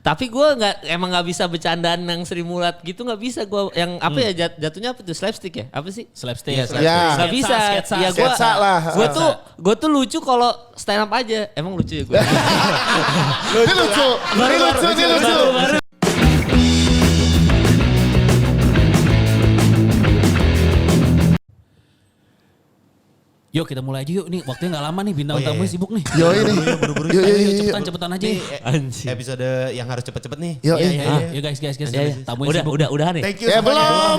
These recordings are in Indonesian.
Tapi gue emang nggak bisa bercandaan yang Sri Mulat gitu, nggak bisa gue yang apa ya jatuhnya apa tuh slapstick ya apa sih? Slapstick. Ya. Nggak bisa. Ya Sketsa lah. Gue tuh lucu kalau stand up aja. Emang lucu ya gue. Ini lucu. Yuk kita mulai aja yuk. Nih waktunya gak lama nih, bintang tamunya sibuk nih. Yo ini. Buru-buru. Yuk. Cepetan aja. Anjing. Episode yang harus cepet-cepet nih. Yo. Yuk guys. Tamunya sibuk. Udah nih. Thank you. Belum.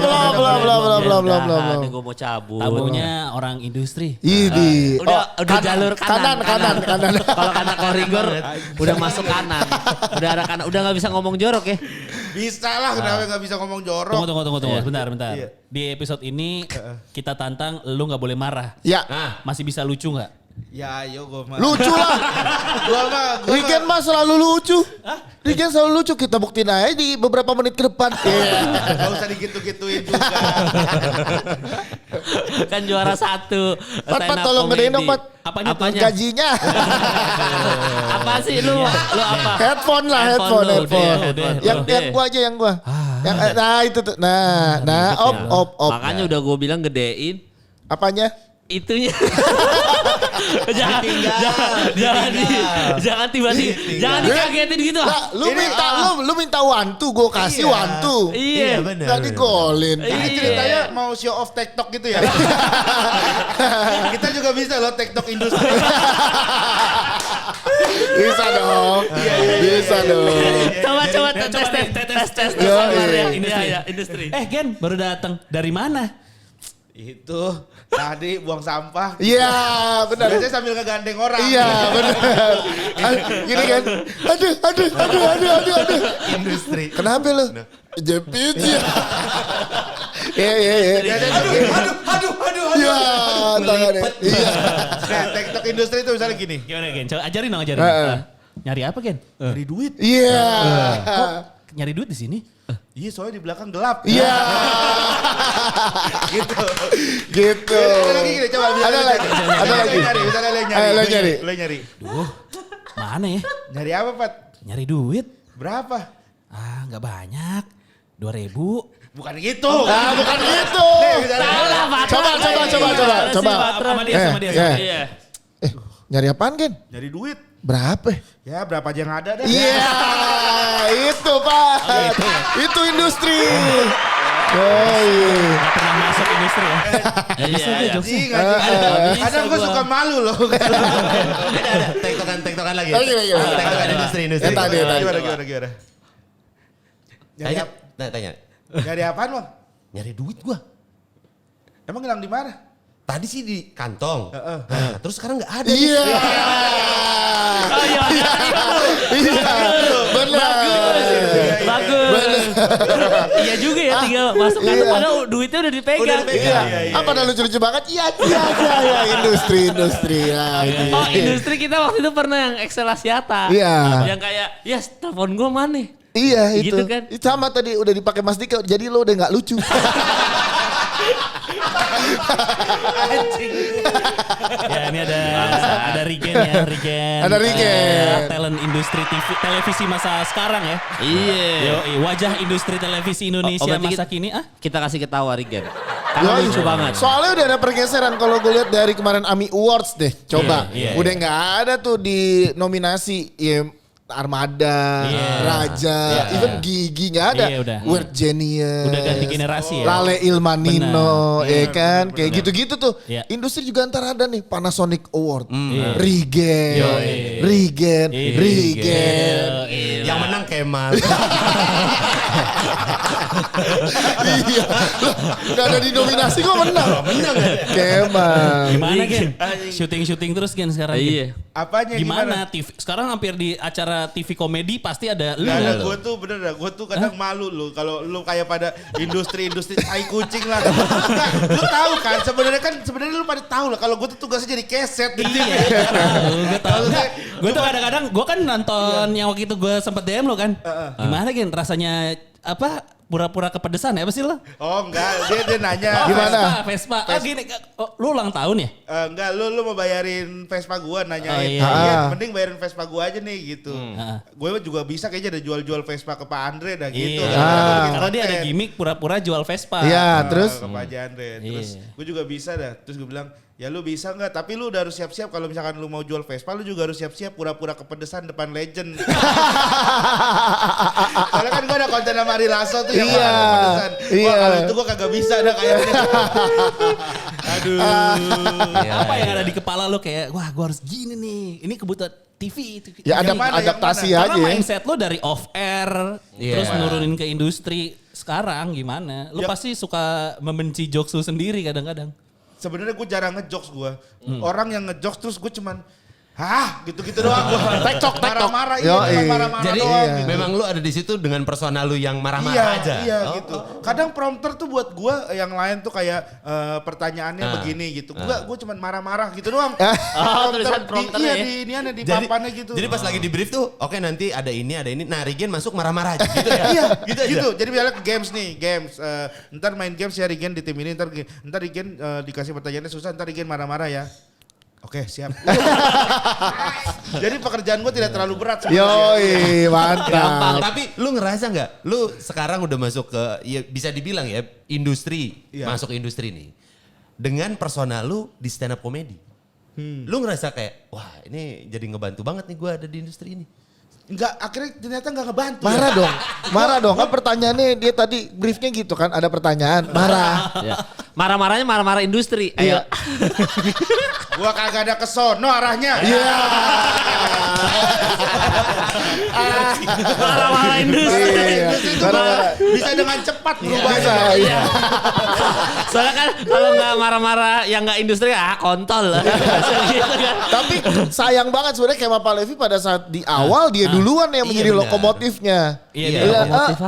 Gue mau cabut. Tamunya orang industri. Ini. Udah jalur kanan. Kalau kanan koridor udah masuk kanan. Udah ada kanan. Udah nggak bisa ngomong jorok ya. Bisa lah, kenapa gak bisa ngomong jorok? Tunggu. Bentar. Iya. Di episode ini kita tantang lu gak boleh marah. Ya. Masih bisa lucu gak? Ya ayo gue mah. Lucu lah. Rigen mah selalu lucu. Rigen selalu lucu. Kita buktiin aja di beberapa menit ke depan. Gak usah digitu-gituin juga. Kan juara 1. Pat, tolong gedein dong, Pat. Apanya? Gajinya. Apa sih lu apa? Headphone lah, Headphone headphone. lu, udah. Yang gua aja, yang gua. Nah itu tuh. Nah, op. Makanya udah gue bilang gedein. Apanya? Itunya. Jangan tiba-tiba. Jangan dikagetin gitu. Lah, lu minta wantu, gua kasih wantu. Iya benar. Gak digolin. Ini ceritanya mau show off TikTok gitu ya. Kita juga bisa loh TikTok industri. Bisa dong. Bisa dong. Coba tes. Industri. Gen baru datang. Dari mana? Itu tadi buang sampah. Iya, benar. Biasanya sambil ngegandeng orang. Iya, benar. Gini kan. Aduh. Industri. Kenapa lu? Jepit ya. Iya. Aduh. Iya, tangannya. Iya. Nah, TikTok industri itu misalnya gini. Gimana Gen? Coba ajarin dong. Nyari apa Gen? Nyari duit. Iya. Nyari duit di sini? Iya, soalnya di belakang gelap. Iya. Gitu. Ada lagi gini, coba. Ada lagi. Misalnya Lo nyari. Lo nyari. Duh, mana ya? Nyari apa, Pat? Nyari duit? Berapa? Gak banyak. 2.000. Bukan gitu. Bukan gitu. Salah, Pak. Coba. Sama dia. Iya. Nyari apaan, Gen? Nyari duit. Berapa? Ya berapa aja yang ada dah. Iya, itu Pak. Itu industri. Gak pernah masuk industri ya. Iya. Kadang gue suka malu loh. Ada tektokan lagi. Gimana? Tektokan industri. Tadi. Gimana? Tanya. Nyari apaan, Bang? Nyari duit gua. Emang hilang di mana? Tadi sih di kantong. Nah, terus sekarang nggak ada. Iya. Bagus. Iya juga ya, tinggal masuk kantong padahal duitnya udah dipegang. Iya. Apa dah lucu-lucu banget? Iya. Industri ya. Oh, industri kita waktu itu pernah yang Excel Asiata. Iya. Yang kayak, ya telepon gue mana? Iya itu. Gitu kan? Sama tadi udah dipakai Mas Dika, jadi lo udah nggak lucu. Ya ini ada Rigen ya, Ada Rigen. Talent industri TV, televisi masa sekarang ya. Iya. Wajah industri televisi Indonesia berarti masa kini Kita kasih ketawa Rigen. Karena lucu banget. Soalnya udah ada pergeseran kalau gue lihat dari kemarin AMI Awards deh. Coba. Udah nggak ada tuh di nominasi. Ya, Armada, Raja, even Gigi nggak ada. Weird Genius. Udah ganti generasi ya. Lale Ilmanino, ya kan. Kayak gitu-gitu tuh. Iya. Industri juga ntar ada nih Panasonic Award. Rigen. Rigen. Yang menang Kemal. Iya. Gak ada di nominasi kok menang. Kemal. Gimana Gen? Syuting terus Gen sekarang. Iya. Apanya Gimana? TV sekarang hampir di acara TV komedi pasti ada lu. Nah, gue tuh bener dah, gue tuh kadang malu lu kalau lu kayak pada industri tai kucing lah. Nah, lu tahu kan sebenarnya lu pada tahu lah kalau gue tuh tugasnya jadi keset. Gue tahu. Gue tuh kadang-kadang gue kan nonton yang waktu itu gue sempet DM lo kan. Gimana Gen rasanya pura-pura kepedesan ya apa sih lo? Oh enggak, dia nanya. Gimana? Vespa. Oh gini, lu ulang tahun ya? Enggak, lu mau bayarin Vespa gua nanyain. Oh, iya. Mending bayarin Vespa gua aja nih gitu. Gue juga bisa kayaknya ada jual-jual Vespa ke Pak Andre dah gitu. Iya. Karena dia ada gimmick pura-pura jual Vespa. Iya, terus ke Pak Andre. Terus gue juga bisa dah. Terus gue bilang, ya lu bisa nggak? Tapi lu udah harus siap-siap kalau misalkan lu mau jual Vespa, lu juga harus siap-siap pura-pura kepedesan depan legend. Soalnya kan gue ada konten sama Ari Lasso tuh yang Iya. kepedesan. Wah Iya. kalau itu gue kagak bisa dah kayaknya. Aduh. Apa yang ada di kepala lo kayak, wah gue harus gini nih. Ini kebutuhan TV. ya Yang mana, adaptasi yang aja. Karena mindset lo dari off air, Iya. terus nurunin ke industri. Sekarang gimana? Lo pasti suka membenci jokes lo sendiri kadang-kadang. Sebenarnya gue jarang ngejokes gue. Orang yang ngejokes terus gue cuman hah gitu-gitu doang gue. Tektok. Marah-marah Yo, marah-marah Jadi doang. Gitu. memang lu ada di situ dengan persona lu yang marah-marah aja. Iya gitu. Kadang prompter tuh buat gue yang lain tuh kayak pertanyaannya begini gitu. Gue cuman marah-marah gitu doang. tulisan prompternya Iya di papannya gitu. Jadi pas lagi di brief tuh, oke nanti ada ini. Nah Regen masuk marah-marah aja gitu ya. Iya gitu aja. gitu. Jadi misalnya games nih, ntar main games ya Regen di tim ini, ntar Regen dikasih pertanyaannya susah, ntar Regen marah-marah ya. Oke siap. Jadi pekerjaan gue tidak terlalu berat sebenarnya. Yoi, mantap. Tapi lu ngerasa nggak? Lu sekarang udah masuk ke, ya bisa dibilang ya industri, Iya. masuk industri nih. Dengan persona lu di stand up comedy. Lu ngerasa kayak, wah ini jadi ngebantu banget nih gue ada di industri ini. Enggak, akhirnya ternyata enggak ngebantu. Marah dong. Kan pertanyaannya dia tadi briefnya gitu kan. Ada pertanyaan, marah. Ya. Marah-marahnya marah-marah industri. Ayo. Gua kagak ada kesono arahnya. Iya. Marah-marah industri. Iya. Industri itu Marah-marah. bisa dengan cepat berubah. Bisa, iya. Soalnya kan kalau nggak marah-marah yang nggak industri kontol lah. Gitu kan. Tapi sayang banget sebenarnya Kemal Palevi pada saat di awal dia duluan yang menjadi benar. lokomotifnya. Iya,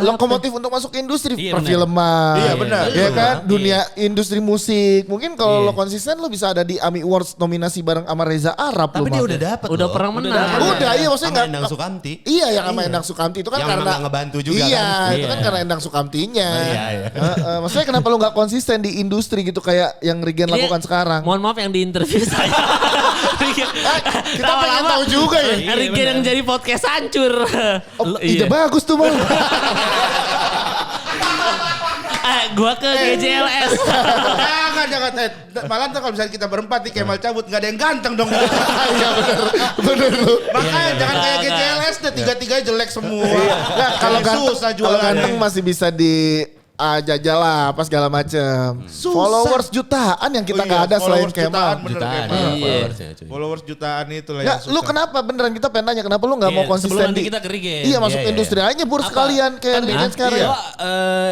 Lokomotif untuk masuk ke industri Iya, perfilman. Iya, benar. Ya kan Iya. dunia industri musik. Mungkin kalau lo konsisten lo bisa ada di AMI Awards nominasi bareng sama Reza Arab. Tapi lo dia mah. udah dapet Udah loh. pernah menang. Udah iya maksudnya Sama nggak. Endang Sukamti. Iya yang sama Endang Sukamti itu kan Yang karena memang nggak ngebantu juga iya, kan. itu kan Iya. karena Endang Sukamtinya. Iya, iya. Maksudnya kenapa lo nggak konsisten di industri gitu kayak yang Regen Dia- lakukan sekarang? Mohon maaf yang di interview saya. Kita pengen tahu juga ya. Iya, Regen benar. yang jadi podcast hancur. Oh, ide bagus tuh Mal. Gua ke GJLS. Jangan. Malah ntar kalau misalnya kita berempat nih Kemal cabut, nggak ada yang ganteng dong. Iya bener lu. Makanya jangan kayak GCLS deh, tiga-tiganya jelek semua. Nah, kalau Jadi ganteng, susah kalau jualannya. ganteng masih bisa di jajal lah apa segala macem. Susah. Followers jutaan yang kita Oh nggak iya, ada selain followers jutaan, Kemal. bener Jutaan. Kemal. Iya. Iya. followersnya, cuy. Followers jutaan itu lah Nggak, yang lu susah. kenapa beneran kita pengen nanya kenapa lu nggak mau Iya, konsisten sebelum nanti di kita ke Regen. Iya masuk Iya, iya, industri aja bur Apa? sekalian kayak Regen sekarang. Iya.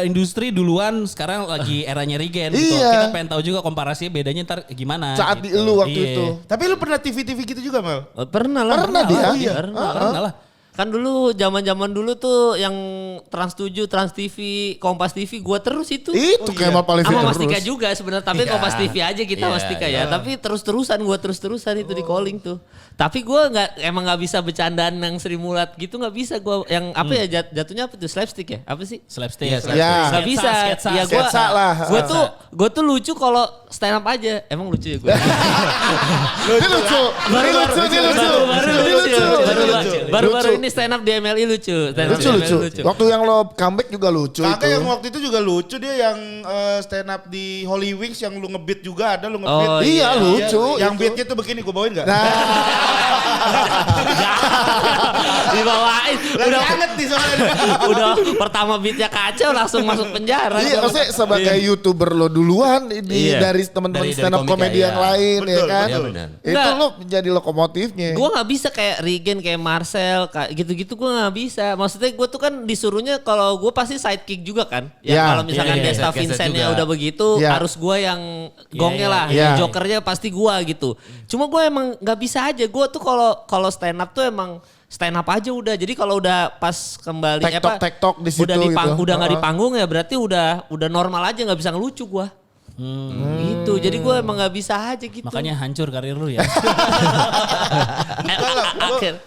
Industri duluan sekarang lagi eranya Regen gitu. Iya. Kita pengen tahu juga komparasinya bedanya ntar gimana. Saat di gitu. lu waktu Iya. itu. Tapi lu pernah TV-TV gitu juga Mel? Pernah lah. Pernah dia? lah. Iya. Pernah lah. Kan dulu zaman-zaman dulu tuh yang Trans 7, Trans TV, Kompas TV gua terus itu. Itu Kemal Palevi Sama terus. Mas Tika juga sebenarnya, tapi Iya. Kompas TV aja kita Iya, Mas Tika iya. ya. Tapi terus-terusan itu di calling tuh. Tapi gua emang nggak bisa bercandaan yang Sri Mulat gitu nggak bisa gua yang apa ya jatuhnya apa tuh slapstick ya? Apa sih? Slapstick. Iya, slapstick. Ya. Nggak bisa. Sketsa. Ya Sketsa lah. gua tuh lucu kalau stand up aja. Emang lucu ya gua. Ini lucu. Ini lucu. Ini lucu. Ini lucu. Baru-baru Lucu. ini stand up di MLI lucu. Stand up di Lucu. MLI Waktu yang lo comeback juga lucu Kakak itu. yang waktu itu juga lucu dia yang stand up di Holy Wings yang lu ngebeat juga ada lu ngebeat. Oh, Iya lucu. Yang itu. beatnya tuh begini gue bawain gak? Nah, Dibawain. Lagi anget nih soalnya. Udah pertama beatnya kacau langsung masuk penjara. iya maksudnya sebagai YouTuber lo duluan Iya. dari teman-teman Dari stand up komika, komedi iya. yang lain ya Betul, kan. Iya benar. Itu Nggak. lo menjadi lokomotifnya. Gue nggak bisa kayak Regen, kayak Marcel, kayak gitu-gitu gue nggak bisa. Maksudnya gue tuh kan disuruhnya kalau gue pasti sidekick juga kan. Ya Ya. kalau misalkan Iya, iya, Desta sidekick Vincentnya juga. udah begitu, Ya. harus gue yang gongnya lah, iya. yang jokernya pasti gue gitu. Cuma gue emang nggak bisa aja. Gue tuh kalau stand up tuh emang stand up aja udah. Jadi kalau udah pas kembali Tektok di situ udah gitu. udah nggak di Heeh. panggung ya berarti udah normal aja, nggak bisa ngelucu gue. Gitu. Jadi gue emang gak bisa aja gitu. Makanya hancur karir lu ya.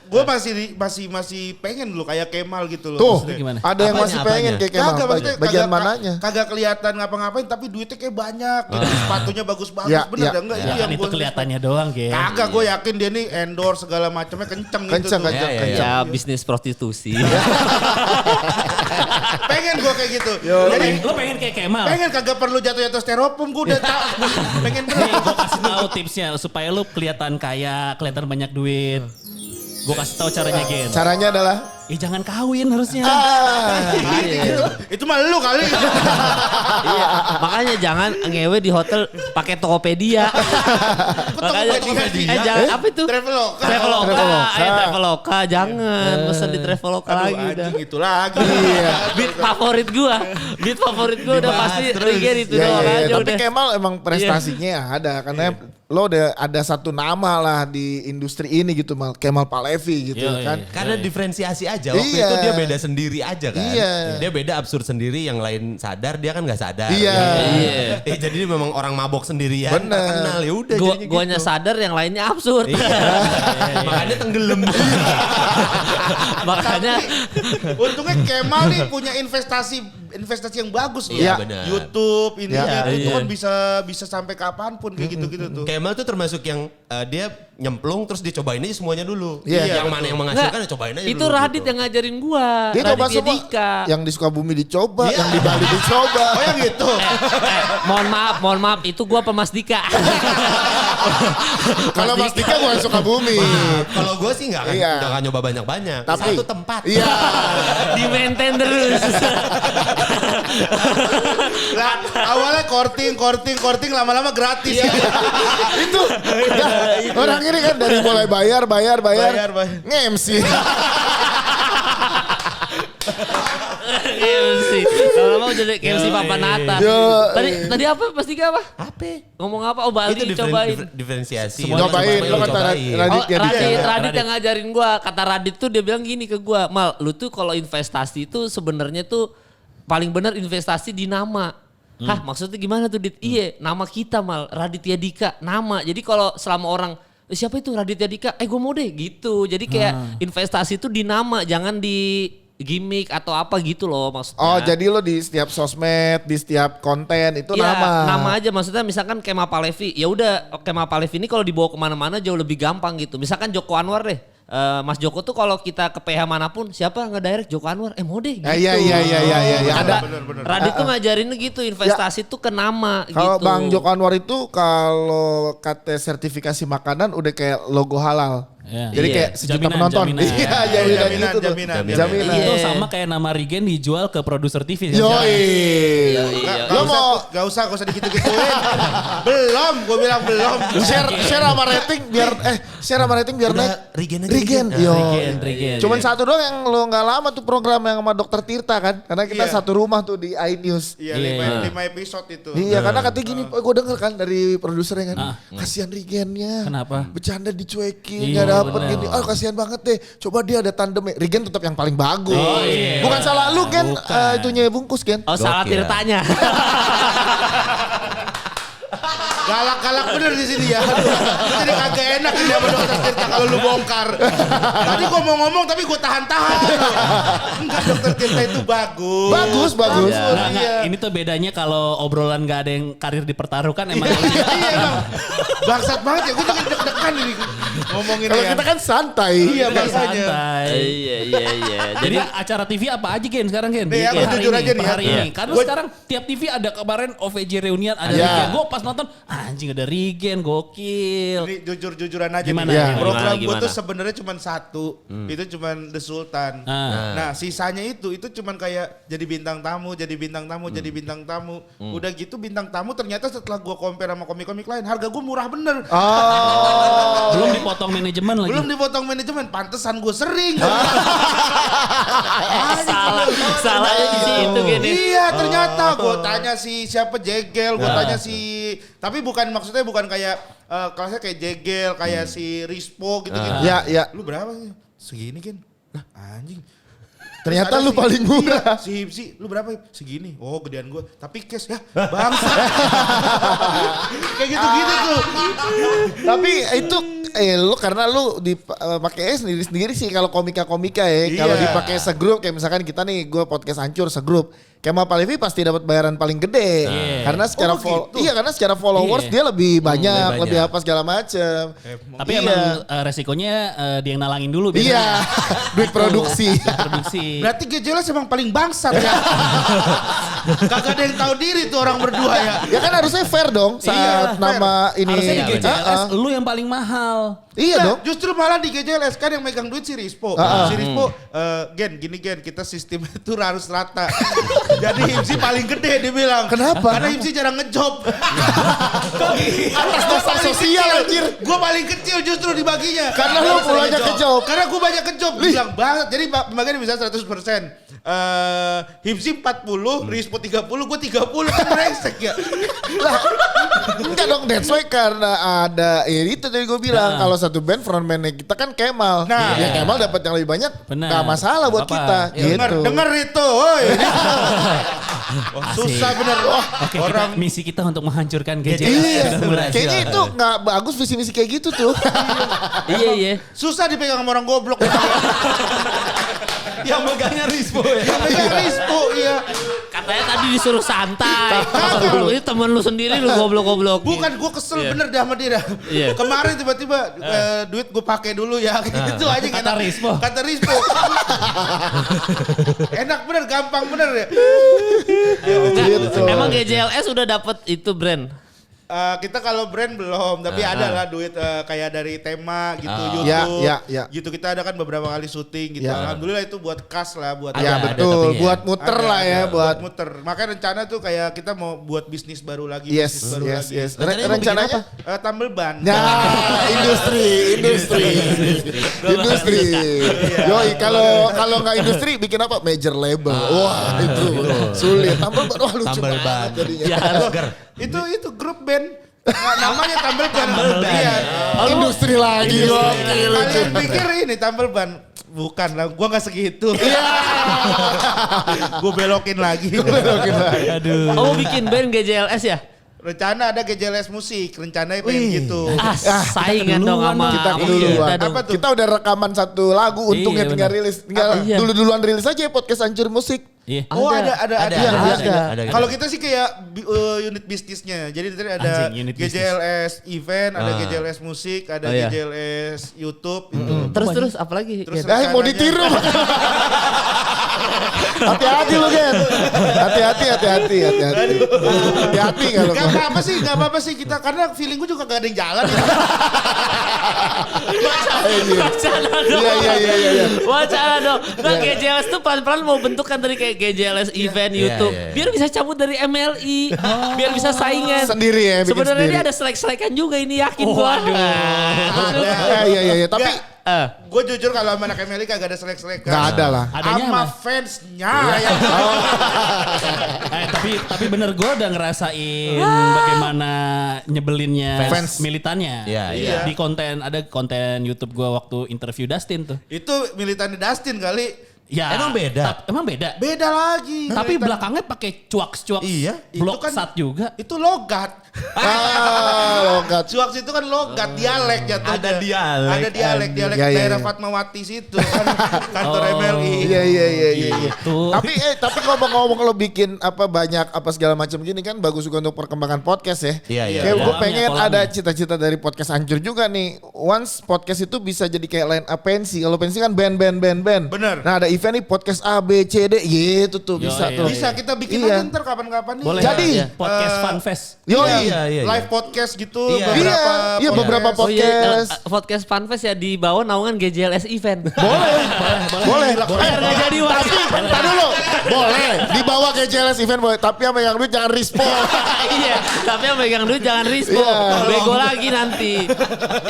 Gue masih pengen dulu kayak Kemal gitu loh. Tuh, maksudnya. Gimana? ada yang masih pengen kayak Kemal. Kagak, maksudnya Bagian kagak- mananya? Kagak kelihatan ngapa-ngapain tapi duitnya kayak banyak gitu. Sepatunya bagus-bagus Ya, bener ya. dah enggak itu Kan yang itu gue kelihatannya doang, Gen. kagak gue yakin dia nih endorse segala macamnya kenceng gitu tuh. Kenceng. Ya bisnis prostitusi. Pengen gue kayak gitu. Jadi Lu pengen kayak Kemal? pengen kagak perlu jatuh-jatuh styrofoam gue udah tahu. Pengen Nih, bener. gue kasih tahu tipsnya supaya lu kelihatan kaya, kelihatan banyak duit. Gue kasih tahu caranya, Gen. Caranya adalah Jangan kawin harusnya. Itu mah lu kali. Iya, makanya jangan ngewe di hotel pakai Tokopedia. Makanya jangan apa itu? Traveloka. Traveloka jangan mesen di Traveloka Aduh, lagi udah. anjing itu lagi. Beat favorit gua udah pasti Regen itu doang aja Tapi udah. Kemal emang prestasinya ada karena lo udah ada satu nama lah di industri ini gitu Mal. Kemal Palevi gitu Iya, kan. iya. Karena diferensiasi aja. Waktu Iya. itu dia beda sendiri aja kan. Iya. Dia beda absurd sendiri, yang lain sadar, dia kan nggak sadar. Iya. Jadi dia memang orang mabok sendirian. Bener. Terkenal ya udah. Gua jadinya guanya gitu. sadar yang lainnya absurd. Makanya tenggelam. Makanya Untungnya Kemal nih punya investasi yang bagus loh. Iya, Iya. benar. YouTube ini Iya. itu kan bisa sampai kapanpun kayak gitu-gitu tuh. Kemal tuh termasuk yang dia nyemplung terus dicobain aja semuanya dulu. Iya. Yang mana yang menghasilkan ya cobain aja itu dulu. Radit gitu. yang ngajarin gua. Dia coba Raditya semua. Dika. Yang di Sukabumi dicoba, Iya. yang di Bali dicoba. Oh yang gitu. Mohon maaf, itu gua pemas Dika. Kalau Mas Dika bukan Sukabumi. Kalau gue sih nggak Iya. akan nyoba banyak-banyak. Tapi Satu tempat. Iya. Di maintain terus. Lah, awalnya korting lama-lama gratis. Itu orang ini kan dari mulai bayar Bayar. nge-MC. KMC. Kalau mau jadi KMC Papanata. Yo. Tadi apa Mas Dika apa? Apa? Ngomong apa? Oh Bali Itu cobain. diferensiasi. Semuanya Cobain, lo kata Radit ya Dika. Radit yang ngajarin gua. Kata Radit tuh dia bilang gini ke gua, Mal, lu tuh kalau investasi itu sebenarnya tuh paling benar investasi di nama. Hah, maksudnya gimana tuh Dit? Iya, nama kita Mal, Raditya Dika, nama. Jadi kalau selama orang siapa itu Raditya Dika? Gua mau deh gitu. Jadi kayak investasi itu di nama, jangan di gimmick atau apa gitu loh maksudnya. Oh, jadi lo di setiap sosmed, di setiap konten itu Iya, nama. nama aja maksudnya misalkan Kemal Palevi. Ya udah Kemal Palevi ini kalau dibawa kemana-mana jauh lebih gampang gitu. Misalkan Joko Anwar deh. Mas Joko tuh kalau kita ke PH manapun siapa nge-direct Joko Anwar? Mau deh gitu. Iya. Ada. Bener. Radit tuh ngajarin gitu investasi tuh ke nama Kalau gitu. Bang Joko Anwar itu kalau kata sertifikasi makanan udah kayak logo halal. Iya. Jadi kayak Iya. sejuta Jaminan, penonton. jaminan. Iya, jaminan Jaminan, gitu tuh. jaminan. Jaminan. Iya. Itu sama kayak nama Regen dijual ke produser TV. kan? Yoi. Iya. Lo mau Gak usah digitu-gituin. Belum, gue bilang belum. share sama rating biar share sama rating biar Udah, naik. Regen aja, Regen. Regen. Yo. Regen. Cuman satu doang yang lo nggak lama tuh program yang sama Dokter Tirta kan. Karena kita Iya. satu rumah tuh di iNews. Iya, Iya. 5 episode itu. Iya, karena katanya gini, gue denger kan dari produsernya kan, kasihan Rigennya. Kenapa? Bercanda dicuekin, Iya, nggak dapet benar. gini. Oh kasihan banget deh. Coba dia ada tandemnya. Rigen tetap yang paling bagus. Oh, iya. Bukan salah lu Gen, Bukan. itunya bungkus Gen. Oh salah Gokil. Tirtanya. Galak-galak bener di sini ya. Aduh, lu jadi kagak enak ini sama Dokter Tirta kalau lu bongkar. Tadi gue mau ngomong tapi gue tahan-tahan. Enggak, Dokter Tirta itu bagus. Bagus. Nah, Iya. ini tuh bedanya kalau obrolan gak ada yang karir dipertaruhkan emang. Iya emang. Bangsat banget ya, gue jadi deg-degan ini ngomongin Kalau ya. kita kan santai. Iya, Udah makanya. santai. Iya. Jadi acara TV apa aja Gen sekarang Gen? Nih, aku Per jujur ini, aja nih per ya. hari Iya. ini. Karena Gua- sekarang tiap TV ada kemarin OVJ reunian ada Iya. Regen. Gue pas nonton anjing ada Regen gokil. Ini jujur-jujuran aja Gimana? nih. Iya. Program gue Gimana? tuh sebenarnya cuma satu. Itu cuma The Sultan. Nah, sisanya itu cuma kayak jadi bintang tamu. Udah gitu bintang tamu ternyata setelah gue compare sama komik-komik lain, harga gue murah bener. Oh. Belum dipotong manajemen lagi. Belum dipotong manajemen, pantesan gue sering. Salahnya di situ gini. Iya, ternyata gue tanya si siapa Jegel, gue tanya tapi maksudnya bukan kayak kelasnya kayak Jegel, kayak si Rispo gitu-gitu. Iya. Lu berapa sih? Segini kan? Anjing. Ternyata ada lu paling murah. Iya, si Hipsi, lu berapa? Segini. Oh gedean gue. Tapi cash ya bangsa. Kayak gitu-gitu tuh. Tapi itu lu karena lu dipakai sendiri-sendiri sih kalau komika-komika ya. Kalau Iya. dipakai segrup kayak misalkan kita nih gue podcast hancur segrup. Kemal Palevi pasti dapat bayaran paling gede. Karena secara gitu. iya karena secara followers Iya. dia lebih banyak, lebih lebih banyak. apa segala macem. Tapi Iya. emang resikonya dia yang nalangin dulu Iya, biasanya. duit produksi. Produksi. Berarti GJLS emang paling bangsat ya. Kagak ada yang tahu diri tuh orang berdua ya. Ya kan harusnya fair dong saat Iyalah, nama ini. Harusnya di GJLS Heeh. lu yang paling mahal. Iya Nah, dong. justru malah di GJLS kan yang megang duit si Rispo. Si Rispo, Gen, kita sistem itu harus rata. Jadi Hipsi paling gede dia bilang. Kenapa? Karena Hipsi jarang ngejob. Atas dosa sosial anjir. Gue paling kecil justru dibaginya. Karena lu pulangnya ke job. Karena gue banyak kejob. Bilang banget. Jadi pembagiannya bisa 100%. Hipsi 40, Rispo 30, gue 30 kan brengsek ya. Lah, enggak dong, that's why karena ada itu tadi gue bilang kalau satu band frontman-nya kita kan Kemal. Nah. Ya Kemal dapat yang lebih banyak, Benar. nggak masalah buat Apa-apa. kita. Dengar, Gitu. denger itu, woi. Wah, susah bener. Wah, Oke, orang misi kita untuk menghancurkan GJLS Iya, sudah mulai. kayaknya itu nggak bagus visi-misi kayak gitu tuh. Iya. susah dipegang sama orang goblok. Yang megangnya Rispo ya. Yang megang Rispo, iya. Katanya tadi disuruh santai. Ini temen lu sendiri lu goblok-goblok. Bukan, gue kesel bener dah sama dia. Iya. Kemarin tiba-tiba duit gue pakai dulu ya. Gitu aja. Kata enak. Rispo. Kata Rispo. Enak bener, gampang bener ya. Gitu. Emang GJLS udah dapet itu brand. Kita kalau brand belum, tapi ada lah duit kayak dari tema gitu, YouTube, Ya. gitu kita ada kan beberapa kali syuting gitu. Ya. Alhamdulillah itu buat kas lah, buat Ya Ada betul, tapi ya. buat muter lah ya, buat muter. Makanya rencana tuh kayak kita mau buat bisnis baru lagi, yes, bisnis baru yes, lagi. yes. Rencananya mau bikin Rencananya? Tambal ban. Nah, industri. Yoi, kalau nggak industri bikin apa? Major label. Wah, itu sulit. Tambal ban, wah lucu Tambal ban. banget jadinya. Ya, Itu grup band. Namanya tambal ban. Iya. Industri lagi. Gokil, lucu. Kalian pikir ini tambal ban? Bukan lah, gua nggak segitu. Gue belokin lagi. Aduh. Oh bikin band GJLS ya? Rencana ada GJLS musik, rencananya pengen gitu. Saingan dong sama Kita sama keduluan. dong. Apa tuh? Kita udah rekaman satu lagu, untungnya Iya, tinggal benar. rilis. Tinggal Iya. dulu-duluan rilis aja ya podcast Hancur Musik. Iya. Oh ada. Ada. Kalau kita sih kayak unit bisnisnya. Jadi nanti ada Anjing, unit GJLS event, ada GJLS musik, ada Oh, iya. GJLS YouTube. Itu. Terus apa lagi? Terus Gen? Mau rencananya- ditiru. Hati-hati lu Gen. Hati-hati. Hati-hati kalau Gak apa-apa sih kita karena feeling gue juga gak ada yang jalan. Wacana dong. Iya. Wacana dong. Nah GJLS tuh pelan-pelan mau bentukkan dari kayak GJLS event YouTube. iya. Biar bisa cabut dari MLI. Biar bisa saingan. Sendiri ya, bikin Sebenarnya sendiri. ini ada selek-selekan juga ini yakin gua. Iya. Tapi Gue jujur kalau sama anak MLI kagak ada selek-selekan. nggak ada lah. Adanya Sama apa? fansnya ya. Tapi bener gue udah ngerasain bagaimana nyebelinnya Fans. militannya. Iya. Di ada konten YouTube gue waktu interview Dustin tuh. Itu militannya Dustin kali. Ya, Emang beda? Emang beda. Beda lagi. Tapi Militan- belakangnya pakai cuaks Iya, blok itu kan- sat juga. Itu logat. Logat. Cuaks itu kan logat, dialek jatuhnya. Ada dialek, Ada dialek Iya, iya, daerah iya. Fatmawati situ kan kantor MLI. Iya. Tuh. Tapi ngomong-ngomong lo bikin apa banyak apa segala macam gini kan bagus juga untuk perkembangan podcast ya. Iya. Kayak gue Kolamnya, pengen kolamnya. ada cita-cita dari podcast Hancur juga nih. Once podcast itu bisa jadi kayak line up pensi. Kalau pensi kan band. Bener. Nah ada event nih podcast A, B, C, D gitu tuh bisa iya. tuh. Bisa kita bikin Iya. aja ntar kapan-kapan nih. Boleh. Jadi. Podcast Eh, Fun Fest. Yoi. Iya. Live podcast gitu Iya. Iya, beberapa Oh iya, podcast. podcast Funfest ya di bawah naungan GJLS event. Boleh. Biar nggak jadi wasit. Tar dulu. Boleh, dibawa ke JLS event boleh, tapi yang megang duit jangan respon. Iya, tapi yang megang duit jangan rispo. Iya. Bego lagi nanti.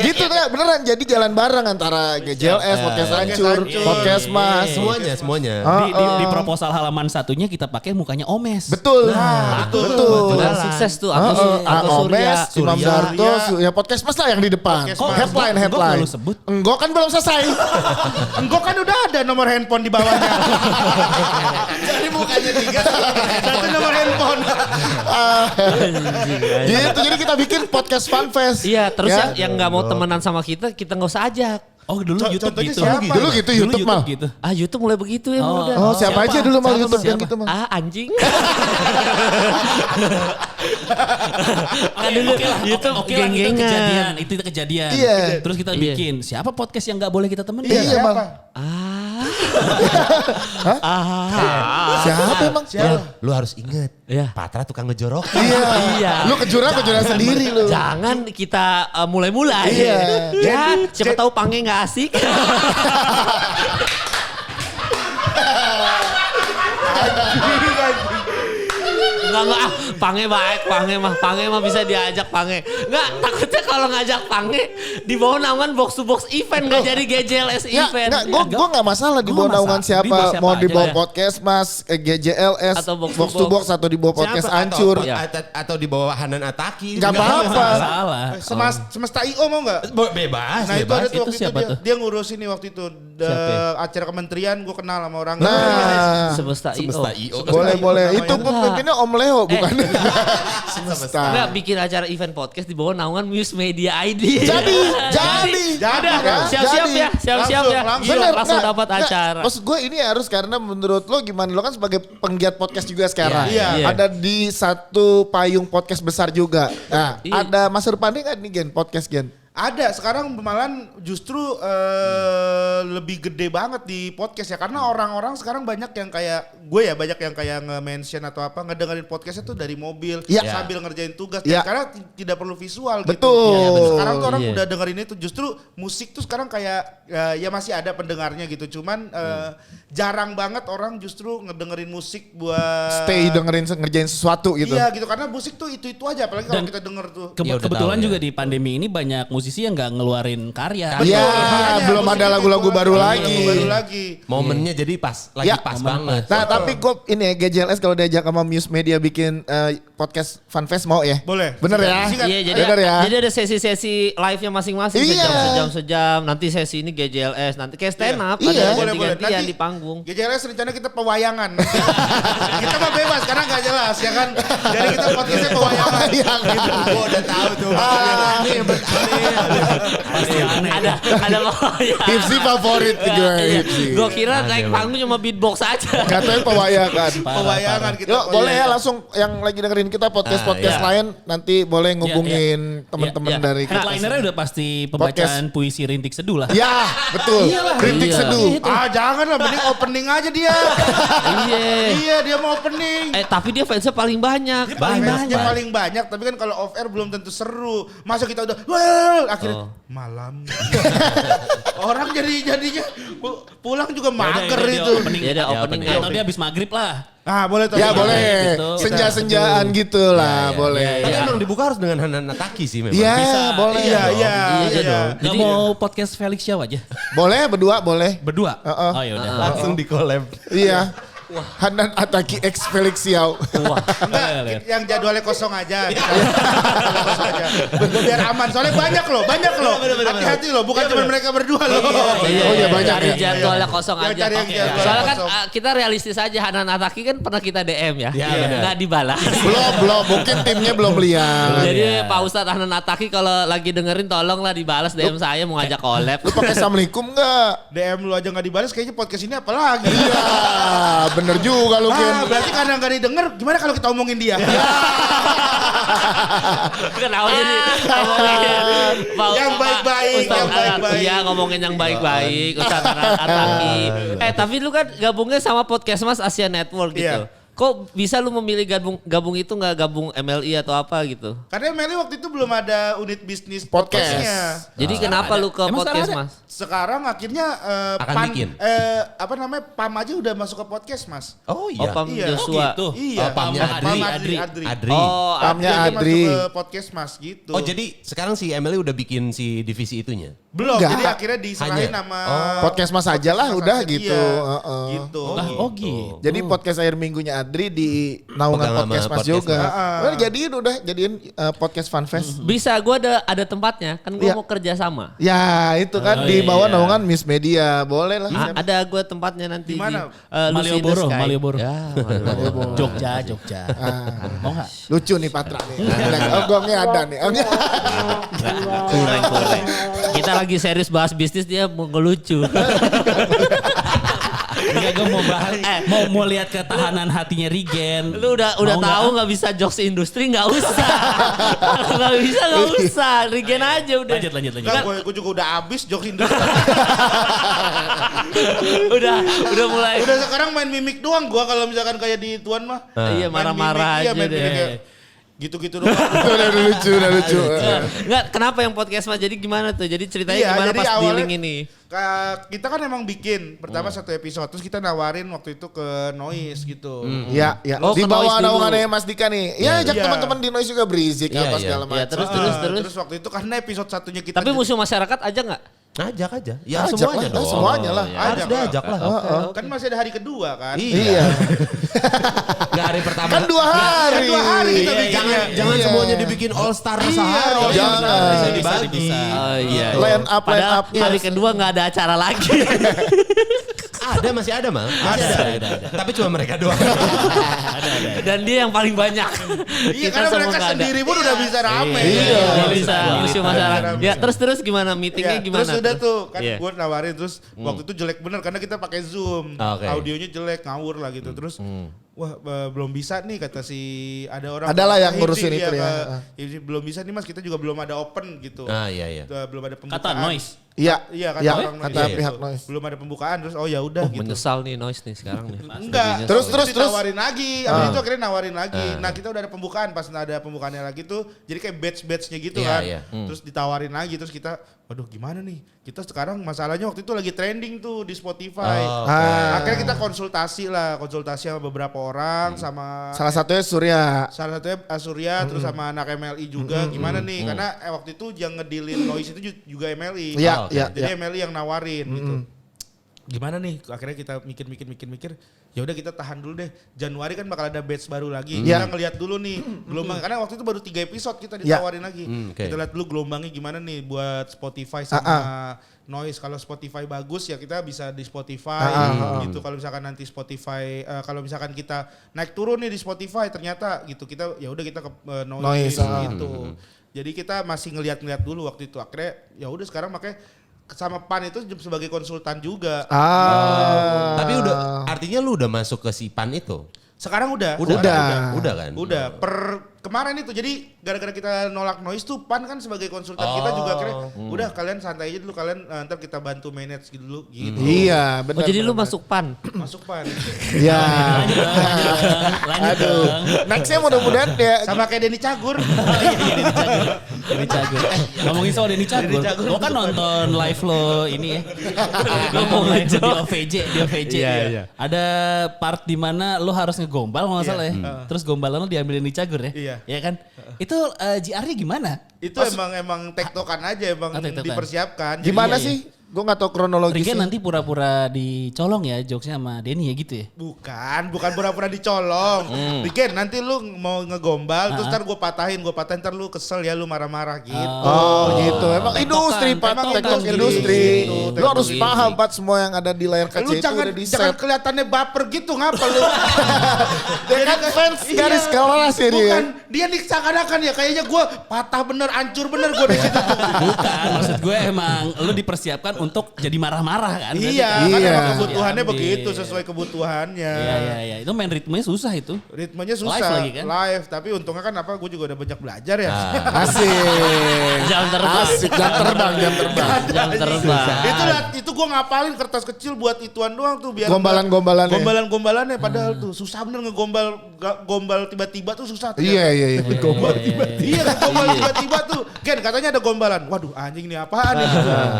Gitu kan beneran, jadi jalan bareng antara GJLS, Podcast Hancur, Podcast Mas. Semuanya. Di proposal halaman satunya kita pakai mukanya Omes. Betul. Betul. Betul. Sukses tuh aku Omes, Surya. Imam Darto, ya Podcast Mas lah yang di depan. Podcast Mas. Headline. Enggak lu sebut. Enggak kan belum selesai. Enggak kan udah ada nomor handphone di bawahnya. Jadi mukanya 3. Satu nomor handphone. Gitu, jadi kita bikin Podcast Fun Fest. Iya, terus Ya. yang nggak mau temenan sama kita nggak usah ajak. Oh dulu YouTube Contohnya gitu. siapa? Dulu gitu YouTube mal. gitu. YouTube mulai begitu ya udah. Oh, siapa aja dulu mal Siapa, YouTube yang siapa? gitu mal. Anjing. Kan dulu YouTube Oke lah, itu geng-gengan. kejadian. Itu kejadian. Iya. Terus kita Iya. bikin siapa podcast yang nggak boleh kita temenin? Iya mal. Siapa emang? Lu harus inget. Iya. Patra tukang ngejorok. Iya. Lu kejurang sendiri lu. Jangan kita mulai-mulai. Iya. Ya, siapa tahu Pange nggak asik. Enggak, Pange baik, Pange mah bisa diajak Pange. Enggak, takutnya kalau ngajak Pange di bawah naungan box to box event nggak jadi GJLS event. Gue gak masalah di Gua bawah naungan masalah. Di bawah siapa. siapa Mau aja di bawah ya. Podcast Mas, GJLS, Atau box box to to box. box atau di bawah Podcast Siapa? Hancur. Atau di bawah Hanan Ataki. Gak apa-apa. Salah. Semesta IO mau nggak? Bebas. Nah itu ada tuh Itu waktu itu siapa tuh? dia ngurus ini waktu itu Siapa ya? acara kementerian gue kenal sama orang. Nah, Semesta IO. boleh. namanya. Itu pemimpinnya Om Leo bukan? Semesta. Enggak bikin acara event podcast di bawah naungan Muse Media ID. Jadi. Udah, kan? siap-siap Jadi. ya, siap-siap ya. Langsung. Gila, langsung Nggak, dapat nggak. acara. Maksud gue ini harus karena menurut lo gimana? Lo kan sebagai penggiat podcast juga sekarang. Iya. Ada di satu payung podcast besar juga. Nah, Iya. ada Mas Rupandi kan nih Gen, podcast Gen? Ada sekarang malahan justru lebih gede banget di podcast ya karena orang-orang sekarang banyak yang kayak gue ya banyak yang kayak nge-mention atau apa ngedengerin podcastnya tuh dari mobil Iya. sambil ngerjain tugas Iya. karena tidak perlu visual Betul. gitu. Iya, Sekarang tuh orang Iya. udah dengerin itu justru musik tuh sekarang kayak ya masih ada pendengarnya gitu cuman jarang banget orang justru ngedengerin musik buat Stay dengerin ngerjain sesuatu gitu. Iya gitu karena musik tuh itu aja apalagi kalau Dan kita denger tuh. Ya udah Kebetulan tahu, juga ya. di pandemi ini banyak musisi yang nggak ngeluarin karya. Iya, Makanya belum musik ada itu lagu-lagu keluar, baru lagu lagi. baru lagi. Momennya jadi pas, lagi Ya. pas banget. Nah, tapi gue ini ya GJLS kalau diajak sama Muse Media bikin podcast Fun Fest mau ya? Boleh. Bener ya? Singkat. Iya, Bener ya? jadi ada sesi-sesi live-nya masing-masing Iya. sejam. Nanti sesi ini GJLS, nanti kayak stand up Iya. ada Boleh. ganti-gantian di panggung. GJLS rencana kita pewayangan. Kita mah bebas karena nggak jelas ya kan. Jadi kita podcastnya pewayangan. Gitu. Gue udah tahu tuh. Aneh. Pasti aneh. Ada ya. Hipsi favorit gue Hipsi. Gue kira naik panggung cuma beatbox aja. Katanya pewayangan. Pewayangan kita. Yuk boleh ya langsung yang lagi dengerin kita podcast-podcast iya. lain nanti boleh ngubungin teman-teman Iya, iya. dari kita. Headlinernya udah pasti pembacaan puisi Rintik Seduh lah. Ya betul. Kritik Iya. seduh. Jangan lah mending opening aja dia. Iya. Iya dia mau opening. Tapi dia fansnya paling banyak. Fansnya paling banyak tapi kan kalau off air belum tentu seru. Masa kita udah well akhirnya malam. Orang jadinya pulang juga mager itu. Ya udah opening. Atau dia habis maghrib lah. Ah boleh tuh. Ya boleh. gitu. Senja-senjaan gitu lah boleh. Tapi emang dibuka harus dengan Hanan Ataki sih memang. Iya Bisa. boleh. Iya. Nggak mau podcast Felix Xiao aja? Boleh berdua boleh. Berdua? Heeh. Oh ya udah. Langsung di collab. Iya. Hanan Ataki X Felix Xiao. Enggak, yang jadwalnya kosong aja. Kosong aja. Biar aman. Soalnya banyak loh. Hati-hati loh. Bukan cuma mereka berdua loh. Oh iya banyak Cari ya. jadwalnya kosong Yang aja. cari yang Oke. jadwalnya Soalnya kan kosong. kita realistis aja Hanan Ataki kan pernah kita DM ya. Iya, benar. Nggak dibalas. Belum mungkin timnya belum lihat. Jadi Pak Ustadz Hanan Ataki kalau lagi dengerin tolonglah dibalas DM saya mau ngajak collab. Lu pakai assalamualaikum enggak? DM lu aja nggak dibalas kayaknya podcast ini apa lagi? Iya, bener juga lu Ken. Berarti karena nggak didengar, gimana kalau kita omongin dia? Kenapa jadi ngomongin Yang baik-baik, Ustadz yang baik-baik. Iya ngomongin yang baik-baik Ustadz Hanan Ataki. Tapi lu kan gabungnya sama Podcast Mas Asia Network gitu. Iya. Kok bisa lu memilih gabung itu nggak gabung MLI atau apa gitu? Karena Meli waktu itu belum ada unit bisnis Podcast. podcastnya. Jadi kenapa lu ke Emang podcast sekarang Mas? Sekarang akhirnya Akan bikin. PAM aja udah masuk ke podcast Mas. Oh Oh iya. Pam Iya. Joshua. gitu. Iya. Oh, PAM-nya Adri. Adri. Oh, Pamnya Dia Adri. masuk ke podcast Mas gitu. Oh jadi sekarang si Emily udah bikin si divisi itunya? Belum, Enggak. jadi akhirnya diserahin Hanya. sama Podcast Mas aja lah Mas udah aja gitu. dia. Heeh. Gitu. Oh gitu. Jadi podcast akhir minggunya Adri di naungan Pegang sama podcast Mas podcast juga. Mas. Udah jadiin podcast Funfest. bisa gue ada tempatnya kan gue Iya. mau kerja sama. Ya itu kan di bawah naungan Miss Media. Boleh lah. Ada gue tempatnya nanti Di mana? Lucy in the Malioboro, Sky. Malioboro. Ya, Malioboro. Jogja. Mau nggak? Lucu nih Patra nih. Oh gongnya ada nih. Oh, Kurang. Kita lagi serius bahas bisnis dia mau ngelucu. Enggak, gue mau bahas, mau lihat ketahanan hatinya Rigen. Lu udah Mau tahu nggak? nggak bisa jokes industri nggak usah. Nggak usah. Regen aja udah. Lanjut. Enggak, gue juga udah habis jokes industri. udah mulai. Udah sekarang main mimik doang gua kalau misalkan kayak di Tuan mah. Iya Main marah-marah mimik, iya, aja main deh. mimik kayak gitu-gitu doang. udah lucu. Enggak, kenapa yang podcast Mas? Jadi gimana tuh? Jadi ceritanya Iya, gimana jadi pas awalnya- dealing ini? Kita kan emang bikin pertama satu episode terus kita nawarin waktu itu ke Noise gitu. Ya. Oh, Di ke bawah Noise dulu. naungannya Mas Dika nih. Ya ajak Iya. teman-teman di Noise juga berisik Iya, apa iya. segala Iya, macam. terus. Terus waktu itu karena episode satunya kita Tapi musuh masyarakat aja nggak? Ajak aja. Ya Ajak semuanya lah, dong. semuanya lah. Harus Ajak diajak lah. kan masih ada hari kedua kan. Iya. Gak hari pertama. Kan 2 hari. 2 hari kita Iya, bikinnya. jangan Iya. semuanya dibikin all star sehari. jangan. Bisa dibagi. Oh iya. Line up, line Padahal up. hari Yes. kedua nggak ada acara lagi. Masih ada Mal. Ada. Tapi cuma mereka doang. Dan dia yang paling banyak. Iya karena semua mereka nggak ada. sendiri pun udah bisa rame. Iya. Dia bisa musuh masyarakat. Rame. Ya terus gimana meetingnya Ya, gimana? terus udah tuh kan Iya. gue nawarin terus waktu itu jelek bener karena kita pakai Zoom. Oke. Audionya jelek ngawur lah gitu. Terus wah belum bisa nih kata si ada orang. Adalah yang "Eh, ngurusin iya, itu ya." ini belum bisa nih Mas kita juga belum ada open gitu. Iya. Belum ada pembukaan. Kata Noise. Iya. Iya kata Ya, orang kata Noise pihak gitu. Noise. Belum ada pembukaan terus oh ya udah gitu. Menyesal nih Noise nih sekarang nih. Enggak. Terus. Ditawarin lagi. Abis itu akhirnya nawarin lagi. Nah kita udah ada pembukaan. Pas ada pembukaannya lagi tuh. Jadi kayak batch-batchnya gitu Iya, kan. iya. Terus ditawarin lagi. Terus kita waduh gimana nih. Kita sekarang masalahnya waktu itu lagi trending tuh di Spotify. Oh, Akhirnya kita konsultasi sama beberapa orang. Sama Salah satunya Surya. salah satunya Surya. Terus sama anak MLI juga. Gimana nih. Karena waktu itu yang ngedilin Noise itu juga MLI. Iya, oke. iya. Jadi MLI yang nawarin gitu. Gimana nih? Akhirnya kita mikir. Ya udah kita tahan dulu deh. Januari kan bakal ada batch baru lagi. Iya. Kita ngelihat dulu nih gelombang. Karena waktu itu baru 3 episode kita Iya. ditawarin lagi. Oke. Kita lihat dulu gelombangnya gimana nih buat Spotify sama Noise. Kalau Spotify bagus ya kita bisa di Spotify gitu. Kalau misalkan nanti Spotify kalau misalkan kita naik turun nih di Spotify ternyata gitu kita ya udah kita ke Noise, Noise, gitu. Jadi kita masih ngeliat dulu waktu itu. Akhirnya ya udah sekarang makanya sama PAN itu sebagai konsultan juga. Tapi udah artinya lu udah masuk ke si PAN itu. Sekarang udah. Udah. Udah kan? Udah. Kemarin itu jadi gara-gara kita nolak Noise tuh PAN kan sebagai konsultan kita juga akhirnya udah kalian santai aja dulu kalian ntar kita bantu manage dulu gitu. Iya, Oh benar. jadi lu masuk PAN? Masuk PAN. Iya. Lanjut Aduh. dong. Nextnya mudah-mudahan ya. Sama kayak Denny Cagur. Denny Cagur. Ngomongin soal Denny Cagur. Lo kan nonton live lo ini ya. Ngomong live di OVJ. Iya. Ada part di mana lo harus ngegombal kalau nggak salah ya. Terus gombalan lo diambil Denny Cagur ya. Iya. Iya kan? Itu GR-nya gimana? Itu emang tektokan aja emang tektokan. dipersiapkan. Gimana Iya, sih? Gue gak tau kronologisnya. Rigen nanti pura-pura dicolong ya jokesnya sama Denny ya gitu ya. Bukan pura-pura dicolong. Rigen nanti lu mau ngegombal terus ntar gue patahin ntar lu kesel ya lu marah-marah gitu. Oh gitu. Emang Tektokan, industri Pak, tektokan tektok gitu. industri. Gitu, Lu harus tektok paham Pak semua yang ada di layar kaca Lu itu jangan udah di jangan set. kelihatannya baper gitu ngapa lu? Dia kan fans garis kelas ya dia. Bukan, dia nih seakan-akan ya kayaknya gue patah bener, hancur bener gue di situ tuh. Bukan, maksud gue emang lu dipersiapkan untuk jadi marah-marah kan. Iya, Berarti kan Iya. emang kebutuhannya Diambil. begitu sesuai kebutuhannya. Iya. Itu main ritmenya susah itu. Ritmenya susah. Live lagi kan? Live, tapi untungnya kan apa gue juga udah banyak belajar ya. Asik. Jam terbang. Asik, jam terbang. Jam terbang. Itu gue ngapalin kertas kecil buat ituan doang tuh biar Gombalan-gombalannya. Gombalan-gombalannya padahal tuh susah bener gombal tiba-tiba tuh susah tuh. Iya. Gombal. Iya kan gombal tiba-tiba tuh. Ken katanya ada gombalan. Waduh anjing ini apaan nih.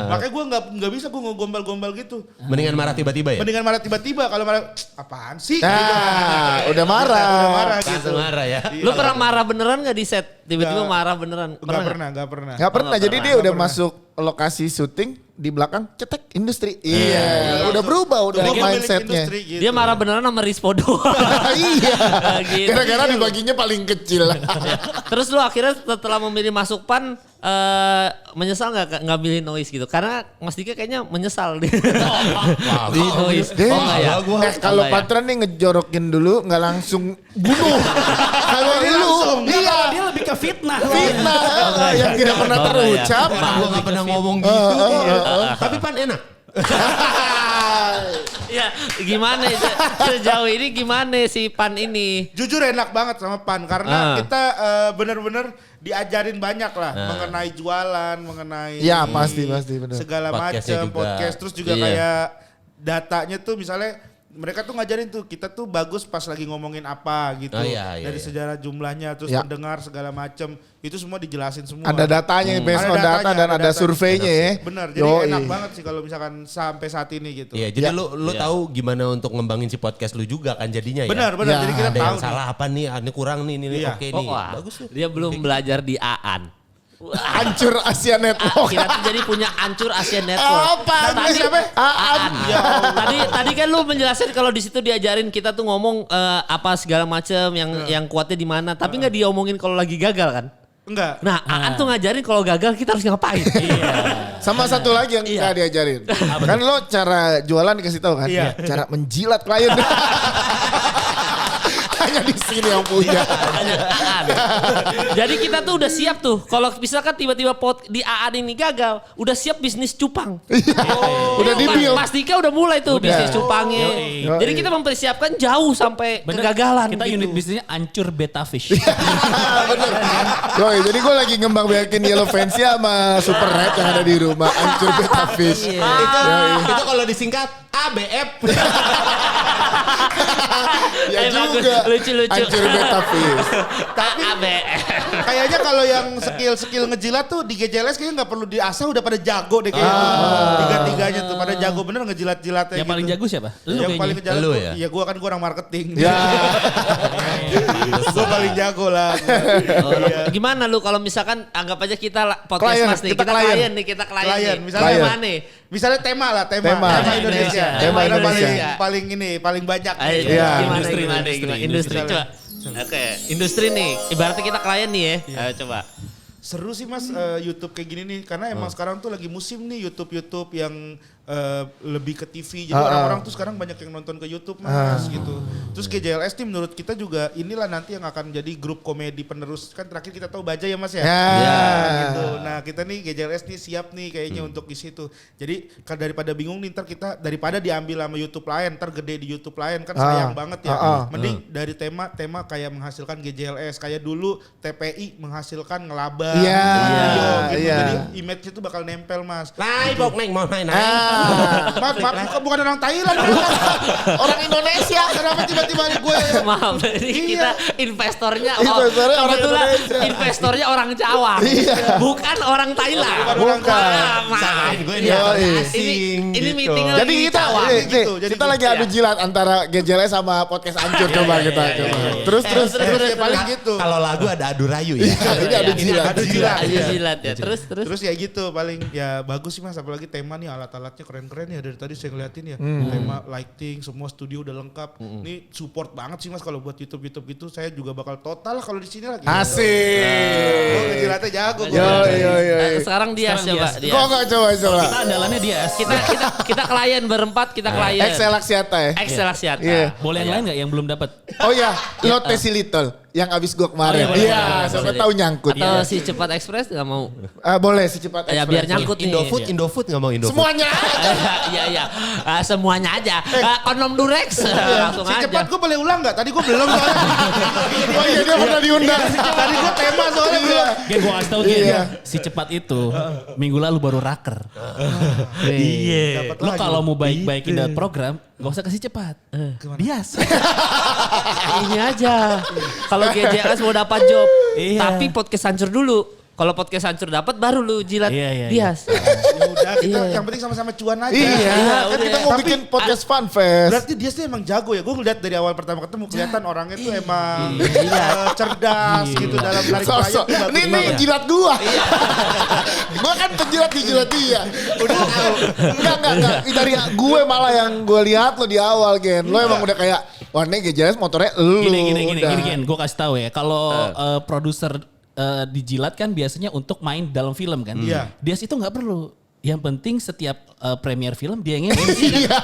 Makanya gue nggak bisa gue ngegombal-gombal gitu. Mendingan marah tiba-tiba ya? Mendingan marah tiba-tiba. Kalau marah apaan sih? Nah, udah marah. Udah marah gitu. Langsung marah ya. Lu pernah marah beneran gak di set? Tiba-tiba marah beneran? Gak nggak? pernah. Gak pernah, jadi dia udah masuk lokasi syuting di belakang cetek industri. Iya, udah berubah udah Bikin milik mindsetnya. industri gitu. Dia marah beneran sama Rispo doang. Iya, Gitu. gara-gara dibaginya paling kecil. Terus lu akhirnya setelah memilih masuk PAN, menyesal nggak milih Noise gitu? Karena Mas Dika kayaknya menyesal dia. Di Noise. Oh enggak ya? Kalau Enggak ya? Patron nih ngejorokin dulu nggak langsung bunuh. Kalau lu, iya Dia lebih ke fitnah. fitnah yang tidak pernah Oh, terucap. Orang gue gak pernah ngomong gitu. Tapi Pan enak. Ya gimana sejauh ini gimana si PAN ini? Jujur enak banget sama PAN karena kita bener-bener diajarin banyak lah mengenai jualan, mengenai Ya pasti benar. segala Podcastnya macam juga. podcast, terus juga Iya. kayak datanya tuh misalnya mereka tuh ngajarin tuh kita tuh bagus pas lagi ngomongin apa gitu. Oh, iya, Dari sejarah jumlahnya terus Ya. pendengar segala macam itu semua dijelasin semua. Ada datanya, based Ada on data datanya, dan ada ada datanya. surveinya ya. Bener, jadi Yoi. enak banget sih kalau misalkan sampai saat ini gitu. Iya, jadi Ya. lu tahu gimana untuk ngembangin si podcast lu juga kan jadinya ya. Benar, Ya, jadi kita Ada tahu yang nih. salah apa nih, ini kurang nih, ini Iya. oke Oh, nih. wah. Bagus tuh. Dia belum belajar di AAN. Hancur Asia Network. Kita tuh jadi punya Ancur Asia Network. Apa? Tadi Siapa? Aan. tadi kan lu menjelaskan kalau di situ diajarin kita tuh ngomong apa segala macam yang kuatnya di mana, tapi nggak diomongin kalau lagi gagal kan? Enggak. Nah, Aan tuh ngajarin kalau gagal kita harus ngapain. Sama satu lagi yang Iya. nggak diajarin. Kan lo cara jualan dikasih tahu kan? Iya. Cara menjilat klien. Hanya di sini yang punya. Aan. Jadi kita tuh udah siap tuh. Kalau misalkan tiba-tiba di Aan ini gagal, udah siap bisnis cupang. Udah di build. Mas Dika udah mulai tuh bisnis cupangnya. Yoi. Jadi kita mempersiapkan jauh sampai kegagalan. Kita gitu. unit bisnisnya Ancur Beta Fish. Bener. Yoi, jadi gue lagi ngembang biakin Yellow Fancy sama Super Red yang ada di rumah. Hancur Beta Fish. Itu kalau disingkat ABF. Ya bagus. juga. Lucu-lucu. Hancur Beta Fish. Tapi Kayaknya kalau yang skill ngejilat tuh di GJLS kayaknya nggak perlu diasah udah pada jago deh kayaknya. Tiga-tiganya tuh pada jago bener ngejilat-jilatnya Yang paling jago siapa? Lu Yang kayaknya. paling jago Lu ya? ya? Gue kan gue orang marketing. Ya. Gue paling jago lah. Gimana lu kalau misalkan anggap aja kita podcast Klien, Mas nih, kita kita klien. klien nih, kita klien Klien, nih. misalnya Klien. klien. Mana nih? Misalnya tema lah, tema Tema. Indonesia. Tema Yang Indonesia. paling ini, paling banyak. Ayo, nih. Iya. gimana, industri. Coba. Oke, industri nih. Ibaratnya kita klien nih ya. Ayo coba. Seru sih mas YouTube kayak gini nih karena emang sekarang tuh lagi musim nih YouTube yang lebih ke TV jadi orang-orang tuh sekarang banyak yang nonton ke YouTube mas gitu. Terus GJLS nih menurut kita juga inilah nanti yang akan jadi grup komedi penerus kan terakhir kita tahu Baja ya mas ya. Ya. Gitu. Nah kita nih GJLS nih siap nih kayaknya untuk di situ. Jadi daripada bingung nih ntar kita daripada diambil sama YouTube lain ntar gede di YouTube lain kan sayang banget ya. Mending dari tema kayak menghasilkan GJLS kayak dulu TPI menghasilkan ngelaba. Iya, Gitu. iya. Jadi image itu bakal nempel mas. Lai pok neng mau main. Maaf, bukan orang Thailand. Orang Indonesia. Kenapa tiba-tiba gue? Maaf, ini kita investornya, Investornya orang kebetulan Indonesia. investornya orang Jawa, bukan orang Thailand. Bukan. Maaf. Gue Iya, ini iya. asing. Ini gitu. meeting Jadi lagi kita Jawa. gitu, jadi kita lagi gitu, adu ya. jilat antara GJLS sama podcast Hancur coba kita coba. Terus Ya, paling gitu. Kalau lagu ada adu rayu ya. Ini adu jilat. Adu jilat. Ayo jilat ya. Terus. Terus ya gitu paling ya bagus sih mas apalagi tema nih alat-alatnya keren-keren ya dari tadi saya ngeliatin ya tema lighting semua studio udah lengkap. Ini support banget sih mas kalau buat YouTube gitu saya juga bakal total lah kalau di sini lagi. Asik. Oh ngejilatnya jago. Yo yo yo. Sekarang dia Sekarang coba. Dias. Dias. Kok enggak coba. Kita andalannya dia. Kita klien berempat, kita klien. Excel Axiata ya. Excel Axiata. Iya. Boleh yang lain nggak yang belum dapat? Oh ya, Lotte si Little. Yang abis gue kemarin. Iya, siapa tahu nyangkut. Atau si Cepat Express gak mau? Boleh si Cepat Ya biar nyangkut nih. Indofood nggak mau Indofood. Semuanya. Iya. Semuanya aja. Kondom Durex langsung Si aja. Cepat gue boleh ulang gak? Tadi gue belum soalnya. Oh iya dia pernah diundang. Tadi gue tema soalnya belum. Gen gue kasih tau Gen, si Cepat itu minggu lalu baru raker. Iya. Lo kalau mau baik-baikin dari program, gak usah kasih Cepat. Biasa. Ini aja. Kalau GJLS mau dapat job, Iya. tapi podcast hancur dulu. Kalau podcast hancur dapat baru lu jilat bias. Ya udah kita yang penting sama-sama cuan aja. Iya, kan kita mau bikin podcast Fun Fest. Berarti dia sih emang jago ya. Gue ngeliat dari awal pertama ketemu kelihatan orangnya tuh emang cerdas gitu dalam menarik Sosok. klien. Ini jilat gua. Gua kan penjilat dijilat dia. Udah enggak. Dari gue malah yang gue lihat lo di awal Gen. Lo emang udah kayak wah ini GJLS motornya lu. Gini Gen, gue kasih tahu ya. Kalau produser dijilat kan biasanya untuk main dalam film kan. Iya. Dia itu nggak perlu. Yang penting setiap premier film dia yang MC. Iya.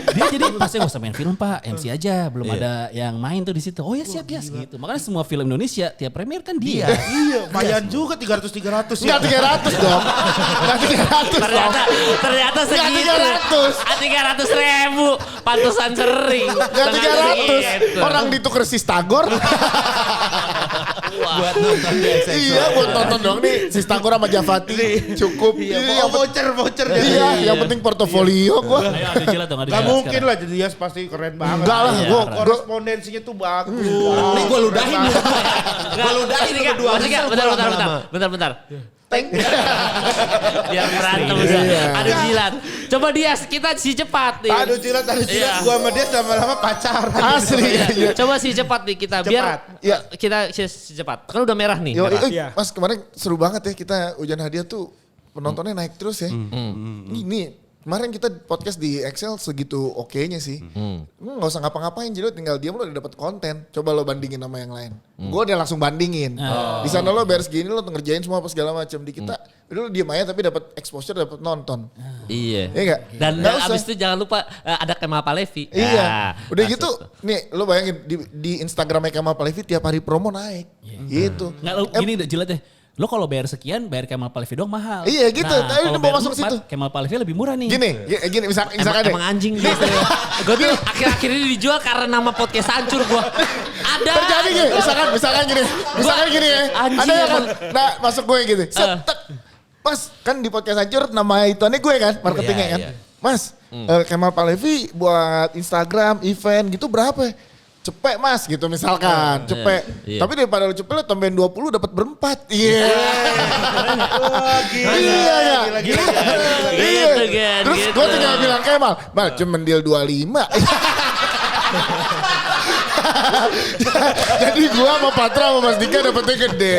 Dia jadi pasti gak usah main film Pak, MC aja. Belum ada yang main tuh di situ. Oh ya siap ya gitu. Makanya semua film Indonesia tiap premier kan dia. Iya, lumayan juga 300 ya. Enggak 300 dong. Enggak 300 dong. Ternyata segitu. 300.000. Pantesan sering. Enggak 300. Orang ditukar Sistagor. Buat nonton di XXL. Iya buat nonton dong nih Sistagor sama Javati. Cukup. Ini yang voucher. Iya, yang penting portofolio gua. Ayo ada jilat dong, ada Gak jilat mungkin sekarang. lah jadi Dias pasti keren banget. Enggak lah, gua korespondensinya tuh bagus. Nih gue ludahin. Gue ludahin ini berdua. Bentar. Biar berantem udah. Aduh jilat. Coba Dias, kita si Cepat nih. Aduh jilat. Iya. Gua sama dia lama-lama pacaran. Asli. Iya. Coba si Cepat nih kita biar kita si Cepat. Kan udah merah nih. Iya. Mas kemarin seru banget ya kita Hujan Hadiah tuh penontonnya naik terus ya. Ini kemarin kita podcast di Excel segitu oke-nya sih. Nggak usah ngapa-ngapain jadi lo tinggal diam lo udah dapet konten. Coba lo bandingin sama yang lain. Gue udah langsung bandingin. Di sana lo bayar segini lo ngerjain semua apa segala macam. Di kita udah lo diem aja tapi dapat exposure dapat nonton. Iya. Iya nggak? Dan Nggak usah. abis itu jangan lupa ada Kemal Palevi. Iya. Nah, Udah masuk gitu tuh. nih lo bayangin di Instagramnya Kemal Palevi tiap hari promo naik. Gitu. Nggak, lo gini udah jilat deh. Lo kalau bayar sekian, bayar Kemal Palevi doang mahal. Iya, gitu. Tapi kalau udah mau bayar masuk 4, situ. Kemal Palevi lebih murah nih. Gini misalkan deh. Emang anjing gitu. Gue tuh akhir-akhir ini dijual karena nama podcast hancur gue. Ada. Terjadi gini, misalkan gini ya. Anjing Ada yang kan, emang. nah masuk gue gitu. Setek. Pas kan di podcast hancur nama ituannya gue kan, marketingnya kan. Mas, Kemal Palevi buat Instagram, event gitu berapa? Cepet mas gitu misalkan, cepet. Iya. Tapi daripada lu cepet lu tambahin 20 dapat berempat. Iya. Iya. Gitu, Gen, Terus gitu. gue tinggal bilang Kemal, Mal cuman deal 25. Jadi gua sama Patra sama Mas Dika dapetnya gede.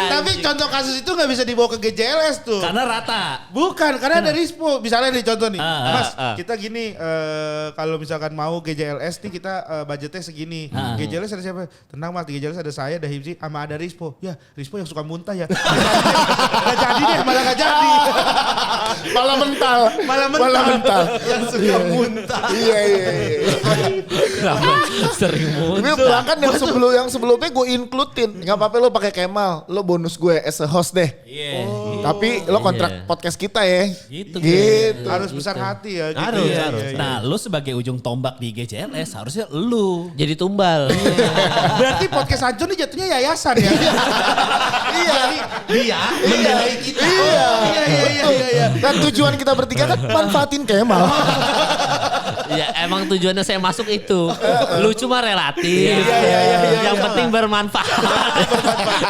Tapi contoh kasus itu gak bisa dibawa ke GJLS tuh. Karena rata. Bukan, karena ada Rispo. Misalnya nih contoh nih. Mas, ah. kita gini, kalau misalkan mau GJLS nih kita budgetnya segini. GJLS ada siapa? Tenang Mas, di GJLS ada saya, ada Himsi, sama ada Rispo. Ya, Rispo yang suka muntah ya. Gak jadi deh, malah gak jadi. Malah mental. Yang suka muntah. Iya. Kenapa sering Tapi muncul? bahkan yang sebelumnya gue includein. Gak apa-apa lo pakai Kemal. Lo bonus gue as a host deh. Iya. Tapi lo kontrak podcast kita ya. Gitu. Harus besar hati ya. Gitu. Harus, Iya, harus. iya, iya. Nah, lu sebagai ujung tombak di GJLS harusnya lu. Jadi tumbal. Berarti podcast hancur nih jatuhnya yayasan ya. Iya. Dia mendanai kita. Iya. Dan tujuan kita bertiga kan manfaatin Kemal. Ya emang tujuannya saya masuk itu. Lucu mah relatif. Iya. Yang penting bermanfaat.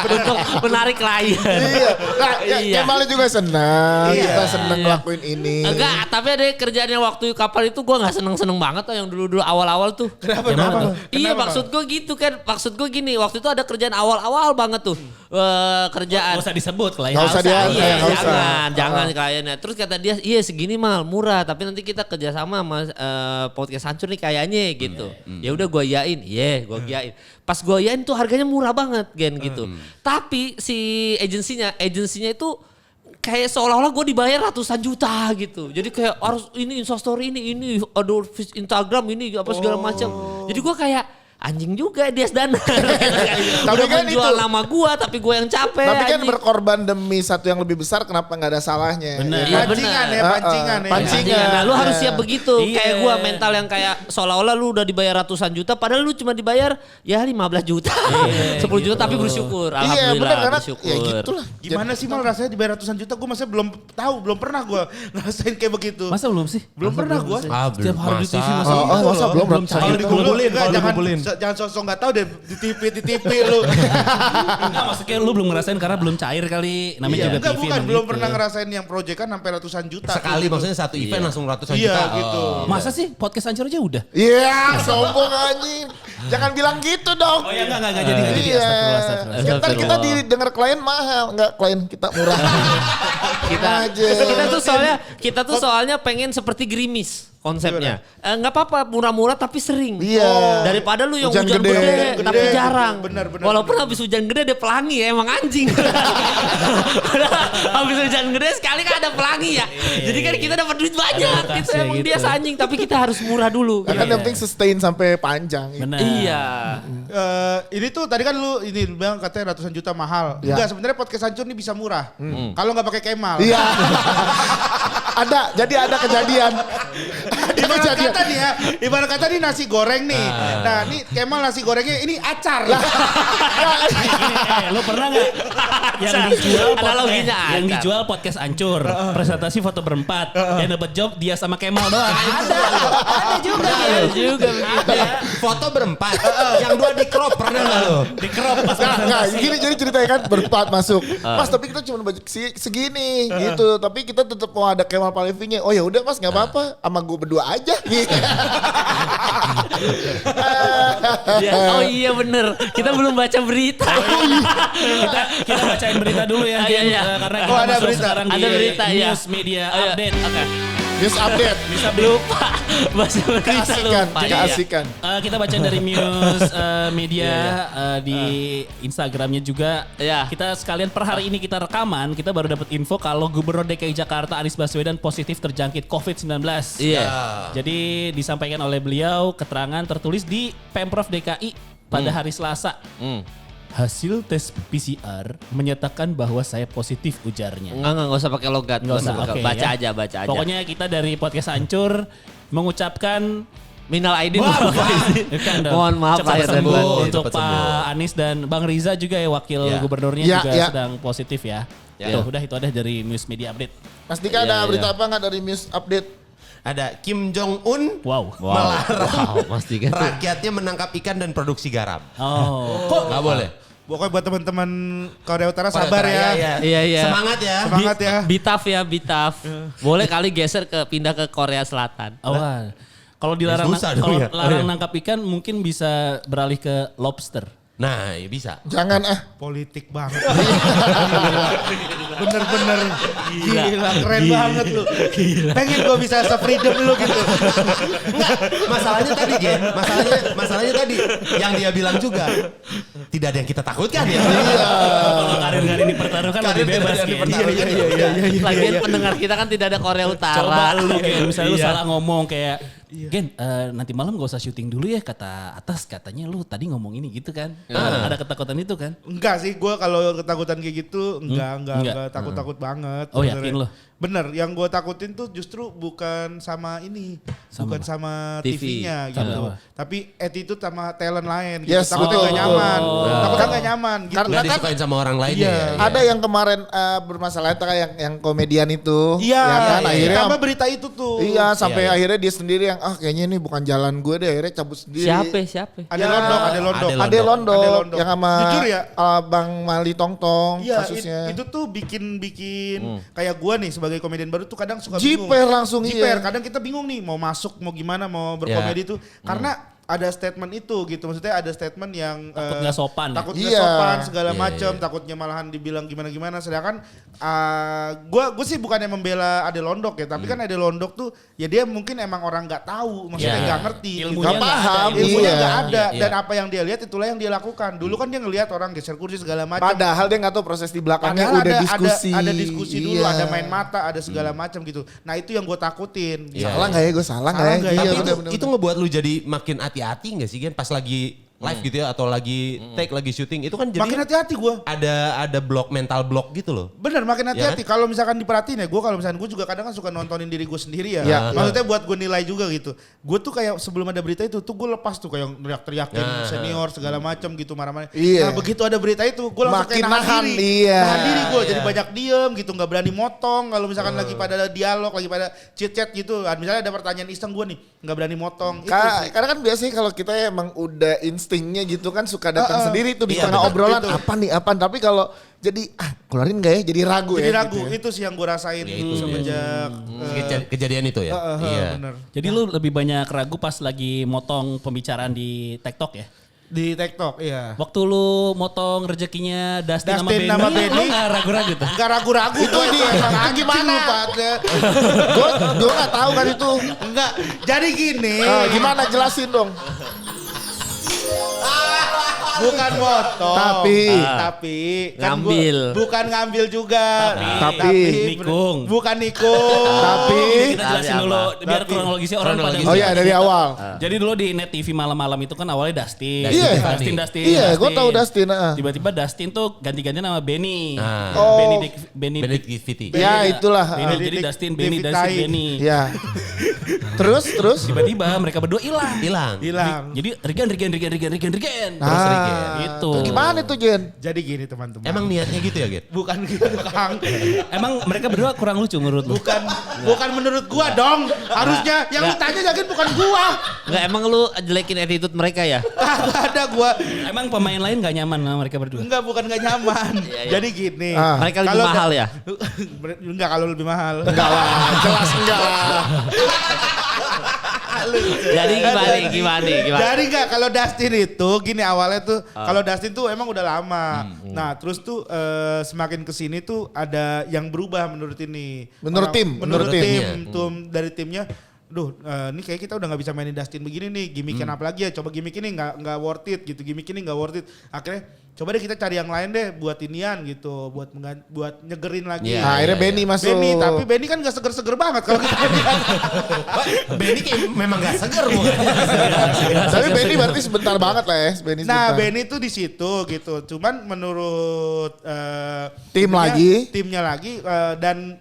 Untuk menarik klien. Iya. Nah, Iya. Kemal juga senang. Iya. Kita senang ngelakuin ini. Enggak, tapi ada kerjaannya waktu kapal itu gue gak seneng-seneng banget tuh yang dulu-dulu awal-awal tuh. Kenapa? Iya maksud gue gitu kan. Maksud gue gini, waktu itu ada kerjaan awal-awal banget tuh. Kerjaan. Gak usah disebut klien. Nggak usah dia. Iya, nggak usah. jangan kliennya. Terus kata dia, iya segini mal murah, tapi nanti kita kerjasama sama podcast hancur nih kayaknya gitu. Ya udah gue yain, gue yain. Pas gue yain tuh harganya murah banget Gen gitu. Tapi si agensinya itu kayak seolah-olah gue dibayar ratusan juta gitu. Jadi kayak harus ini Instastory ini aduh Instagram ini apa segala macam. Jadi gue kayak anjing juga Dias Dana. Tapi Udah kan menjual itu- nama gua tapi gua yang capek. Tapi kan anjing. berkorban demi satu yang lebih besar, kenapa nggak ada salahnya? Bener. Iya, Pancingan benar. ya, pancingan ya. Pancingan. Nah, lu harus Iya. siap begitu. Iya. Kayak gua mental yang kayak seolah-olah lu udah dibayar ratusan juta padahal lu cuma dibayar ya 15 juta. 10 juta tapi bersyukur. Iya Alhamdulillah benar karena bersyukur. ya gitulah. Gimana sih Mal rasanya dibayar ratusan juta? Gue masih belum tahu, belum pernah gue ngerasain kayak begitu. Masa belum sih? Belum pernah gue. Setiap hari di TV Oh, masih masa belum cair. Kalau dikumpulin, Kalau jangan dikumpulin. jangan sosok nggak tahu deh di TV lu. Enggak, maksudnya lu belum ngerasain karena belum cair kali. Namanya Iya, juga enggak TV bukan emang belum gitu. pernah ngerasain yang proyekan sampai ratusan juta. Sekali gitu. maksudnya satu event langsung ratusan Iya, juta. gitu. Masa sih podcast hancur aja udah? Iya, sombong anjing. Jangan bilang gitu dong. Oh ya enggak jadi enggak jadi. Iya. Astagfirullah. Ya, ntar kita didengar klien mahal, enggak klien kita murah. Kita tuh soalnya pengen seperti Gerimis konsepnya. Nggak apa-apa murah-murah tapi sering. Iya. Daripada lu yang Hujan hujan gede. gede, Gede, tapi gitu. jarang. Bener. Walaupun habis hujan gede ada pelangi ya emang anjing. Habis hujan gede sekali kan ada pelangi ya. Jadi kan kita dapat duit banyak. Ada Itu lokasi emang gitu. biasa anjing tapi kita harus murah dulu. Kan yang penting sustain sampai panjang. Benar. Iya. Ini tuh tadi kan lu ini bilang katanya ratusan juta mahal. Iya. Enggak, sebenarnya podcast hancur ini bisa murah. Kalau nggak pakai Kemal. Iya. Jadi ada kejadian. Ibarat Kejadian. kata nih ya, ibarat kata nih nasi goreng nih. Nah, ini Kemal nasi gorengnya ini acar. Lu pernah nggak yang dijual Analoginya yang ada. dijual podcast hancur, presentasi foto berempat, yang dapat job dia sama Kemal doang. Ada juga begitu. Foto berempat, yang dua di crop pernah nggak lo? Di crop pas Nggak, presentasi. gini jadi ceritanya kan berempat masuk. Mas tapi kita cuma budget segini gitu. Tapi kita tetap mau ada Kemal Palevinya. Oh ya udah Mas nggak apa-apa. Sama gue berdua aja. Gitu. Oh iya bener. Kita belum baca berita. Kita bacain berita dulu ya, Iya, Gen. iya. Karena Oh, kita ada masuk berita. sekarang Ada di berita, iya. News Media Ayo. Update. Oke. News update. Lupa. Baca berita Keasikan. lupa. Keasikan. Kita baca dari News Media di Instagramnya juga. Iya. Kita sekalian per hari ini kita rekaman, kita baru dapat info kalau Gubernur DKI Jakarta Anies Baswedan positif terjangkit COVID-19. Iya. Jadi disampaikan oleh beliau keterangan tertulis di Pemprov DKI pada hari Selasa. Hasil tes PCR menyatakan bahwa saya positif, ujarnya. Enggak usah pakai logat. Nggak usah, oke, Baca ya. baca aja. Pokoknya kita dari podcast hancur mengucapkan minal aidin. bukan dong. Mohon maaf Cepat lahir dan sembuh batin. untuk Cepat sembuh. Pak Anies dan Bang Riza juga ya, wakil Ya. gubernurnya Ya, juga ya. sedang positif ya. Ya. Tuh, udah itu ada dari News Media Update. Mas Dika ada Iya, berita apa nggak dari news update? Ada Kim Jong Un Wow. melarang Pasti kan. rakyatnya menangkap ikan dan produksi garam. Oh. Kok nggak boleh? Pokoknya buat teman-teman Korea Utara Korea sabar Utara, ya. Iya. Semangat ya. Semangat ya. Bitaf ya, Bitaf. Boleh kali geser pindah ke Korea Selatan. Wah. Kalau dilarang susah dong kalau ya. larang nangkap ikan mungkin bisa beralih ke lobster. Nah, ya bisa. Jangan Politik banget. Bener-bener gila, keren banget lu. Pengen gue bisa se-freedom lu gitu. Enggak, masalahnya tadi Gen, masalahnya tadi yang dia bilang juga tidak ada yang kita takutkan ya. Kalau karir-karir dipertaruhkan lebih bebas Karir Gen. dipertaruhkan, iya. Lagian pendengar kita kan tidak ada Korea Utara. Coba lu Gen, misalnya lu Iya. salah ngomong kayak Gen, nanti malam gak usah syuting dulu ya kata atas, katanya lu tadi ngomong ini gitu kan. Ada ketakutan itu kan. Enggak sih, gue kalau ketakutan kayak gitu enggak takut-takut banget. Oh, sebenarnya. yakin lo? Bener, yang gue takutin tuh justru bukan sama ini, bukan sama TV. TV-nya Sama gitu. apa? Tapi attitude sama talent lain gitu. Yes, Takutnya betul. gak nyaman, Oh. takutnya gak nyaman gitu. Karena Nggak disukain sama orang lain Iya. ya. ada yang kemarin bermasalah itu kayak yang komedian itu. Iya, ya kan? Akhirnya tambah berita itu tuh. iya sampai Iya. akhirnya dia sendiri yang kayaknya ini bukan jalan gue deh, akhirnya cabut sendiri. Siapa? Ada Ya, Londok. Ade Ade Londok Londok. yang sama Jujur ya, Bang Mali Tongtong Iya, kasusnya. itu tuh bikin kayak gua nih sebagai komedian baru tuh kadang suka Jiper bingung. langsung, Jiper, iya. kadang kita bingung nih mau masuk mau gimana mau berkomedi tuh karena ada statement itu gitu, maksudnya ada statement yang Takut nggak sopan ya? takut nggak Iya. sopan segala Iya, macam, iya. takutnya malahan dibilang gimana sedangkan gue sih bukannya membela Ade Londok ya, tapi kan Ade Londok tuh ya dia mungkin emang orang nggak tahu, maksudnya Iya. nggak ngerti, Ilmunya nggak nggak ada, paham, ilmunya iya. nggak ada Iya. dan apa yang dia lihat itulah yang dia lakukan. Dulu kan dia ngelihat orang geser kursi segala macam. Padahal dia nggak tahu proses di belakangnya Padahal udah diskusi. ada diskusi dulu, Iya. ada main mata, ada segala macam gitu. Nah itu yang gue takutin. Iya. Salah nggak ya gue salah nggak Salah ya? nggak ya? Iya, Tapi bener-bener. itu ngebuat lu jadi makin hati-hati gak sih Gen? Pas lagi live gitu ya atau lagi take lagi syuting itu kan jadi Makin hati-hati gue. ada mental block gitu loh. Bener, makin hati-hati. Ya Kalau misalkan diperhatiin ya, kalau misalkan gue juga kadang kan suka nontonin diri gue sendiri ya. Ya. Maksudnya buat gue nilai juga gitu. Gue tuh kayak sebelum ada berita itu tuh gue lepas tuh kayak teriak-teriakin senior segala macam gitu marah-marah. Iya. Nah begitu ada berita itu gue langsung Makin kayak nahan diri. iya. Nahan diri gue jadi banyak diem gitu, nggak berani motong. Kalau misalkan lagi pada dialog, lagi pada chit-chat gitu. Misalnya ada pertanyaan iseng gue nih, nggak berani motong. Itu sih. Karena kan biasanya kalau kita emang udah instingnya gitu kan suka datang sendiri tuh di Iya, tengah betul. obrolan Betul. apa nih apa. Tapi kalau jadi keluarin gak ya jadi ragu Jadi ya. ragu, gitu ya. itu sih yang gue rasain Ya, itu semenjak Kejadian itu ya. Iya. bener. Jadi lu lebih banyak ragu pas lagi motong pembicaraan di TikTok ya? Di TikTok, iya. Waktu lu motong rezekinya Dustin Dustin sama Benny. lu gak ragu-ragu tuh? Gak ragu-ragu Itu gua ini emang gimana? Pak. Gue gak tahu kan itu. Enggak, jadi gini. Gimana jelasin dong. Bukan motong. Tapi kan Ngambil. bukan ngambil juga. Tapi. Nikung. Bukan nikung. Tapi. Kita jelasin dulu biar kronologisnya orang pada Oh iya dari awal. Jadi dulu di Net TV malam-malam itu kan awalnya Dustin. Iya. Dustin. Iya, gue tahu Dustin. Tiba-tiba Dustin tuh ganti-ganti nama Benny. Oh. Benny Benedictivity. Ya itulah. Benny jadi Dustin, Benny, Dustin, Benny. Ya. Terus. Tiba-tiba mereka berdua hilang. Hilang. Jadi Rigan. Nah, Gitu. Itu gimana tuh Jen? Jadi gini teman-teman. Emang niatnya gitu ya, Get? bukan gitu, Kang. Emang mereka berdua kurang lucu menurut lu? Bukan menurut gua dong. Harusnya yang lu tanya jangan bukan gua. Enggak, emang lu jelekin attitude mereka ya? Kagak ada gua. Emang pemain lain gak nyaman sama mereka berdua? Enggak, bukan gak nyaman. Jadi gini. Mereka lebih Kalau mahal ya? Enggak, kalau lebih mahal. Enggak lah, jelas enggak lah. Jadi gimana? Jadi enggak, kalau Dustin itu gini awalnya tuh, kalau Dustin tuh emang udah lama. Nah terus tuh semakin kesini tuh ada yang berubah menurut ini. Menurut tim, Menurut menurut tim. timnya. Dari timnya. Duh, ini kayak kita udah nggak bisa mainin Dustin begini nih. Gimmick apa lagi ya? Coba gimmick ini nggak worth it gitu. Gimmick ini nggak worth it. Akhirnya coba deh kita cari yang lain deh buat inian gitu, buat nyegerin lagi. Iya, Nah, akhirnya Benny masuk. Benny, tapi Benny kan gak seger-seger banget kalau kita lihat. Benny kayak memang gak seger bukan? Tapi Benny berarti sebentar banget lah ya. Benny Nah, sebentar. Benny tuh di situ gitu. Cuman menurut timnya lagi dan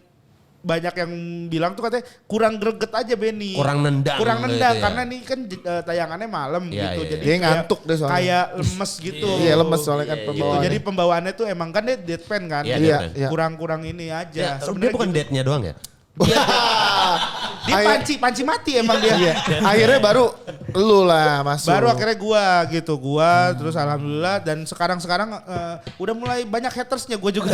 banyak yang bilang tuh katanya kurang greget aja Benny. Kurang nendang gitu ya. karena ini kan tayangannya malam Iya, gitu. iya, Jadi Dia kayak- ngantuk deh soalnya. Kayak lemes gitu. Iya lemes soalnya kan Gitu. pembawaannya. Jadi pembawaannya tuh emang kan dia deadpan kan. Iya, Jadi deadpan. Iya. kurang-kurang ini aja. Ya, Sebenarnya dia bukan gitu. date-nya doang ya? Dia panci mati emang dia. Iya. Akhirnya baru lu lah masuk. Baru akhirnya gua terus alhamdulillah dan sekarang udah mulai banyak hatersnya gua juga.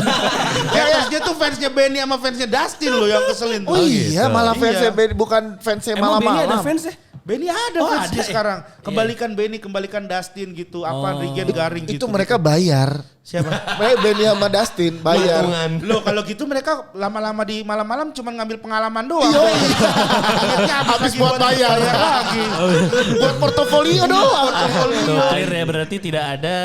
Hatersnya tuh fansnya Benny sama fansnya Dustin loh yang keselin tuh. Oh iya, malah fansnya Iya. Benny bukan fansnya Emang Benny ada malam-malam. fans ya? Benny ada Oh, fansnya ada ya? sekarang. Kembalikan Benny, kembalikan Dustin gitu. Apa Regen Garing gitu. Itu mereka bayar. Siapa? Benny sama Dustin bayar. Patungan. Loh kalau gitu mereka lama-lama di malam-malam cuma ngambil pengalaman doang. Iya. Duitnya Habis lagi buat bayar. lagi. Buat portofolio doang. Tuh, clear ya berarti tidak ada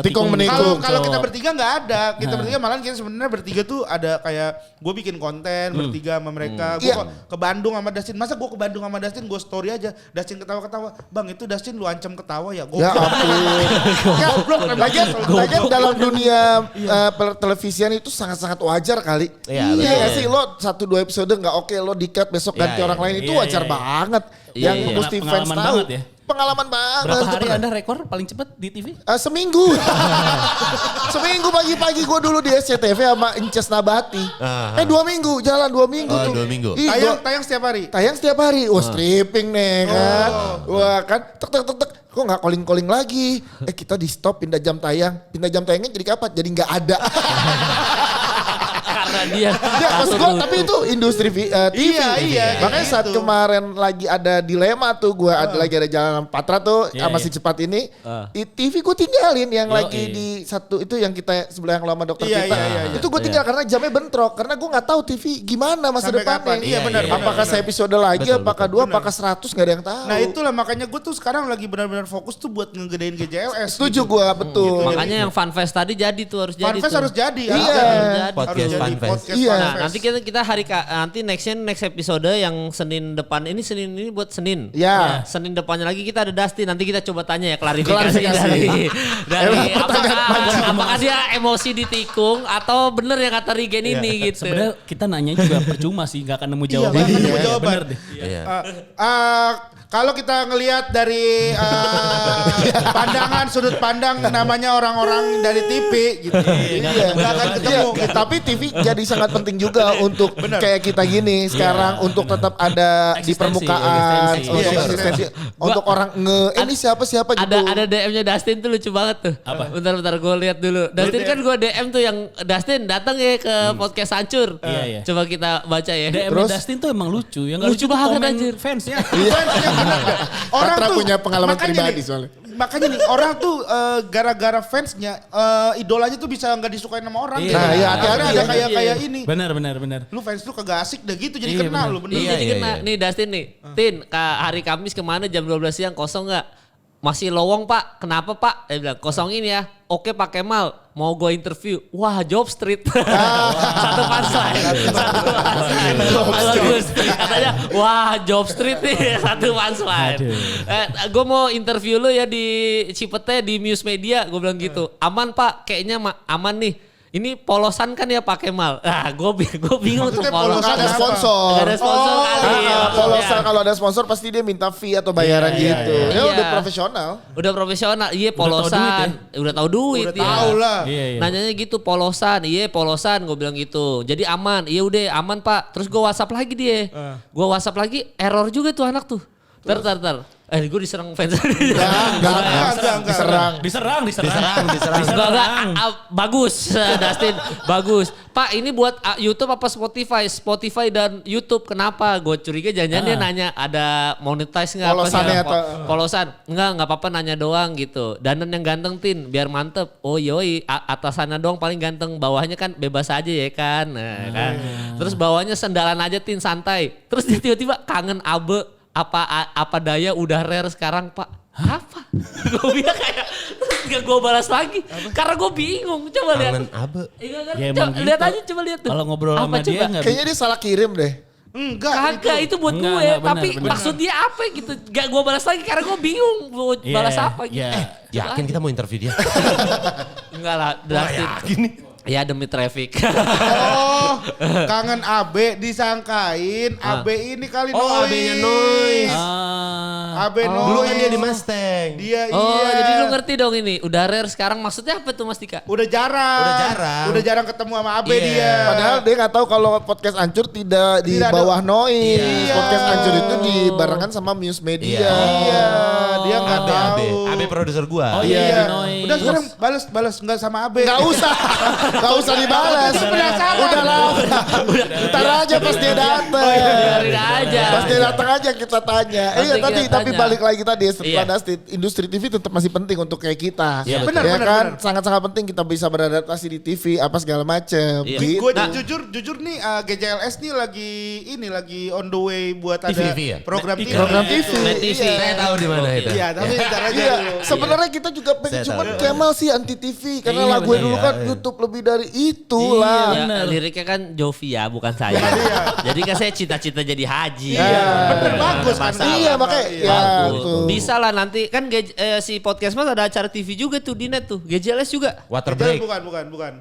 Tikung menikung. Kalau kita bertiga nggak ada, kita bertiga malah kita sebenarnya bertiga tuh ada kayak gue bikin konten bertiga sama mereka. Gue Iya. ke Bandung sama Dustin. Masa gue ke Bandung sama Dustin gue story aja. Dustin ketawa-ketawa. Bang itu Dustin lu ancam ketawa ya. Ya ampun. Lagian dalam dunia televisian itu sangat-sangat wajar kali. Iya, Iya betul. nggak sih lo 1-2 episode nggak oke lo di-cut besok ganti Iya, orang iya. lain itu Iya, wajar iya. banget. Iya, Yang iya. mesti fans Pengalaman tahu. banget ya. Pengalaman banget. berapa Itu hari pernah. Anda rekor paling cepat di TV? Seminggu. Seminggu pagi-pagi gue dulu di SCTV sama Inces Nabati. 2 minggu, jalan 2 minggu Oh, tuh. 2 minggu. Iya, Tayang setiap hari. tayang setiap hari. Stripping nih kan. Wah kan tek. Kok nggak calling lagi? Kita di stop pindah jam tayang. Pindah jam tayangnya jadi kapan? Jadi nggak ada. Karena dia Ya, maksud gue, tapi itu industri TV. Iya, Makanya saat gitu. kemarin lagi ada dilema tuh, gue lagi ada Jalan Patra tuh Iya, sama iya. si cepat ini. TV gue tinggalin yang Yo, lagi iya. di satu itu yang kita sebelah yang lama dokter Iya, kita. iya. Itu gue tinggal karena jamnya bentrok. Karena gue nggak tahu TV gimana masa Sampai depannya. kapan? Iya, benar, benar, Apakah benar. episode lagi, Betul, apakah betul. 2, apakah 100 nggak ada yang tahu. Nah itulah makanya gue tuh sekarang lagi benar-benar fokus tuh buat ngegedein GJLS. Setuju gue betul. makanya yang Fun Fest tadi jadi tuh harus jadi Fanfest tuh. harus jadi. Iya. Harus jadi. Podcast Harus Fun jadi. Fest. podcast Iya. Nah, Manifest. nanti kita nanti next episode yang Senin depan ini buat Senin. Ya. Senin depannya lagi kita ada Dustin. Nanti kita coba tanya ya klarifikasi Klarifikasi. dari pertanyaan apakah dia emosi ditikung atau bener yang kata Regen ini gitu. Sebenarnya kita nanya juga percuma sih, nggak akan nemu Iya, jawaban. nggak akan nemu Iya, jawaban. bener deh. Iya. Kalau kita ngelihat dari pandangan sudut pandang namanya orang-orang dari TV gitu. Iya, nggak akan ketemu. Iya, tapi TV jadi sangat penting juga untuk kayak kita gini sekarang untuk tetap ada di Eksistensi, permukaan, eksistensi. untuk Iya, eksistensi, untuk orang ini siapa gitu. Ada DM-nya Dustin tuh lucu banget tuh. Apa? Bentar gue lihat dulu. Dustin kan gue DM tuh yang Dustin datang ya ke podcast Hancur. Iya, iya. Coba kita baca ya. DM Terus? Dustin tuh emang lucu. Yang nggak Lucu tuh banget, komen anjir. fansnya. Orang Patra tuh punya pengalaman makanya pribadi nih, soalnya. Makanya nih orang tuh gara-gara fansnya idolanya tuh bisa nggak disukain sama orang. Iya. Nah, iya, hati-hati Karena ada ya. kayak ini. Benar. Lu fans lu kagak asik dah gitu jadi Iya, kenal benar. lu bener. Iya, jadi iya, kena. iya. Nih Dustin nih. Tin, hari Kamis kemana jam 12 siang kosong nggak? Masih lowong pak, kenapa pak? Dia bilang kosongin ya. Oke Pak Kemal, mau gue interview. Wah Job Street. Satu punchline. Bagus. Katanya, wah Job Street nih. Satu punchline. Gue mau interview lu ya di Cipete di Muse Media. Gue bilang gitu. Aman pak, kayaknya aman nih. Ini polosan kan ya Pak Kemal. Nah gue bingung tuh Maksudnya polosan. polosan Ada apa? sponsor. Nggak ada sponsor kali. ya. Polosan kalau ada sponsor pasti dia minta fee atau bayaran gitu. Ya iya. udah profesional. Udah profesional, iya Udah tahu duit polosan. Udah tahu duit Udah ya. tahu lah. Iya, iya. Nanyanya gitu polosan, iya polosan gue bilang gitu. Jadi aman, iya udah aman pak. Terus gue WhatsApp lagi dia. Gue WhatsApp lagi, error juga tuh anak tuh. Tar. Gue diserang fans. Enggak. Diserang. Enggak, bagus Dustin, bagus. Pak ini buat YouTube apa Spotify? Spotify dan YouTube. Kenapa? Gue curiga jangan-jangan dia nanya ada monetize nggak? Polosannya apa? atau- Polosan. Nggak apa-apa nanya doang gitu. Dandan yang ganteng Tin, biar mantep. Oh yoi, atasannya doang paling ganteng. Bawahnya kan bebas aja ya kan. Nah, kan. Terus bawahnya sendalan aja Tin, santai. Terus dia tiba-tiba kangen Abe. Apa daya udah rare sekarang pak? Apa? Gue bilang kayak gak gue balas lagi karena gue bingung. Coba lihat. Kangen Abe. Iya kan? Ya, Coba emang gitu. lihat aja, coba lihat tuh. Kalau ngobrol Apa sama dia coba? nggak Kayaknya dia salah kirim deh. Enggak. Kagak itu buat Enggak, gue, enggak, benar, tapi benar. maksud dia apa gitu? Gak gue balas lagi karena gue bingung mau Iya, balas apa gitu. iya. Yakin kita mau interview dia? Enggak lah, Dustin. Ya demi traffic. Oh, kangen Abe disangkain Abe ini kali Oh, Abe-nya Noise. Abe Noise. Dulu kan dia di Mustang. Dia Oh, iya. jadi lu ngerti dong ini. Udah rare sekarang maksudnya apa tuh Mas Dika? Udah jarang. Udah jarang ketemu sama Abe Iya. dia. Padahal dia nggak tahu kalau podcast Hancur tidak di Tidak ada- bawah Noise. Iya. Podcast Hancur itu dibarengan sama Muse Media. Iya, dia nggak Abe, tahu. Abe produser gua. Oh iya, Iya. di Noise. Udah sekarang balas nggak sama Abe. Nggak usah, nggak usah dibalas. Itu penasaran. Udah lah, ntar aja pas dia datang. Biarin aja. Pas dia datang aja kita tanya. Nanti Iya tadi, kita tapi tanya. balik lagi tadi setelah Iya. Dustin, industri TV tetap masih penting untuk kayak kita. Iya, betul. Ya Benar, kan, benar. sangat-sangat penting kita bisa beradaptasi di TV apa segala macem. Iya. Gitu. Gue jujur nih GJLS nih lagi on the way buat ada TV ya? program TV. Program TV. Net TV. Iya. Saya tahu di mana itu. Iya, tapi ntar aja Iya, dulu. sebenarnya kita juga pengen Saya cuman tahu. Kemal sih anti TV karena Iya, lagu benar. dulu kan Iya. YouTube lebih dari itu lah. Ya, liriknya kan Jovia bukan saya. Jadi kan saya cita-cita jadi haji. Iya. Bener, bagus kan. Masalah. Iya makanya ya Bagus. tuh. Bisa lah nanti kan si podcast mas ada acara TV juga tuh di net tuh. GJLS juga. Water Bukan, break. bukan.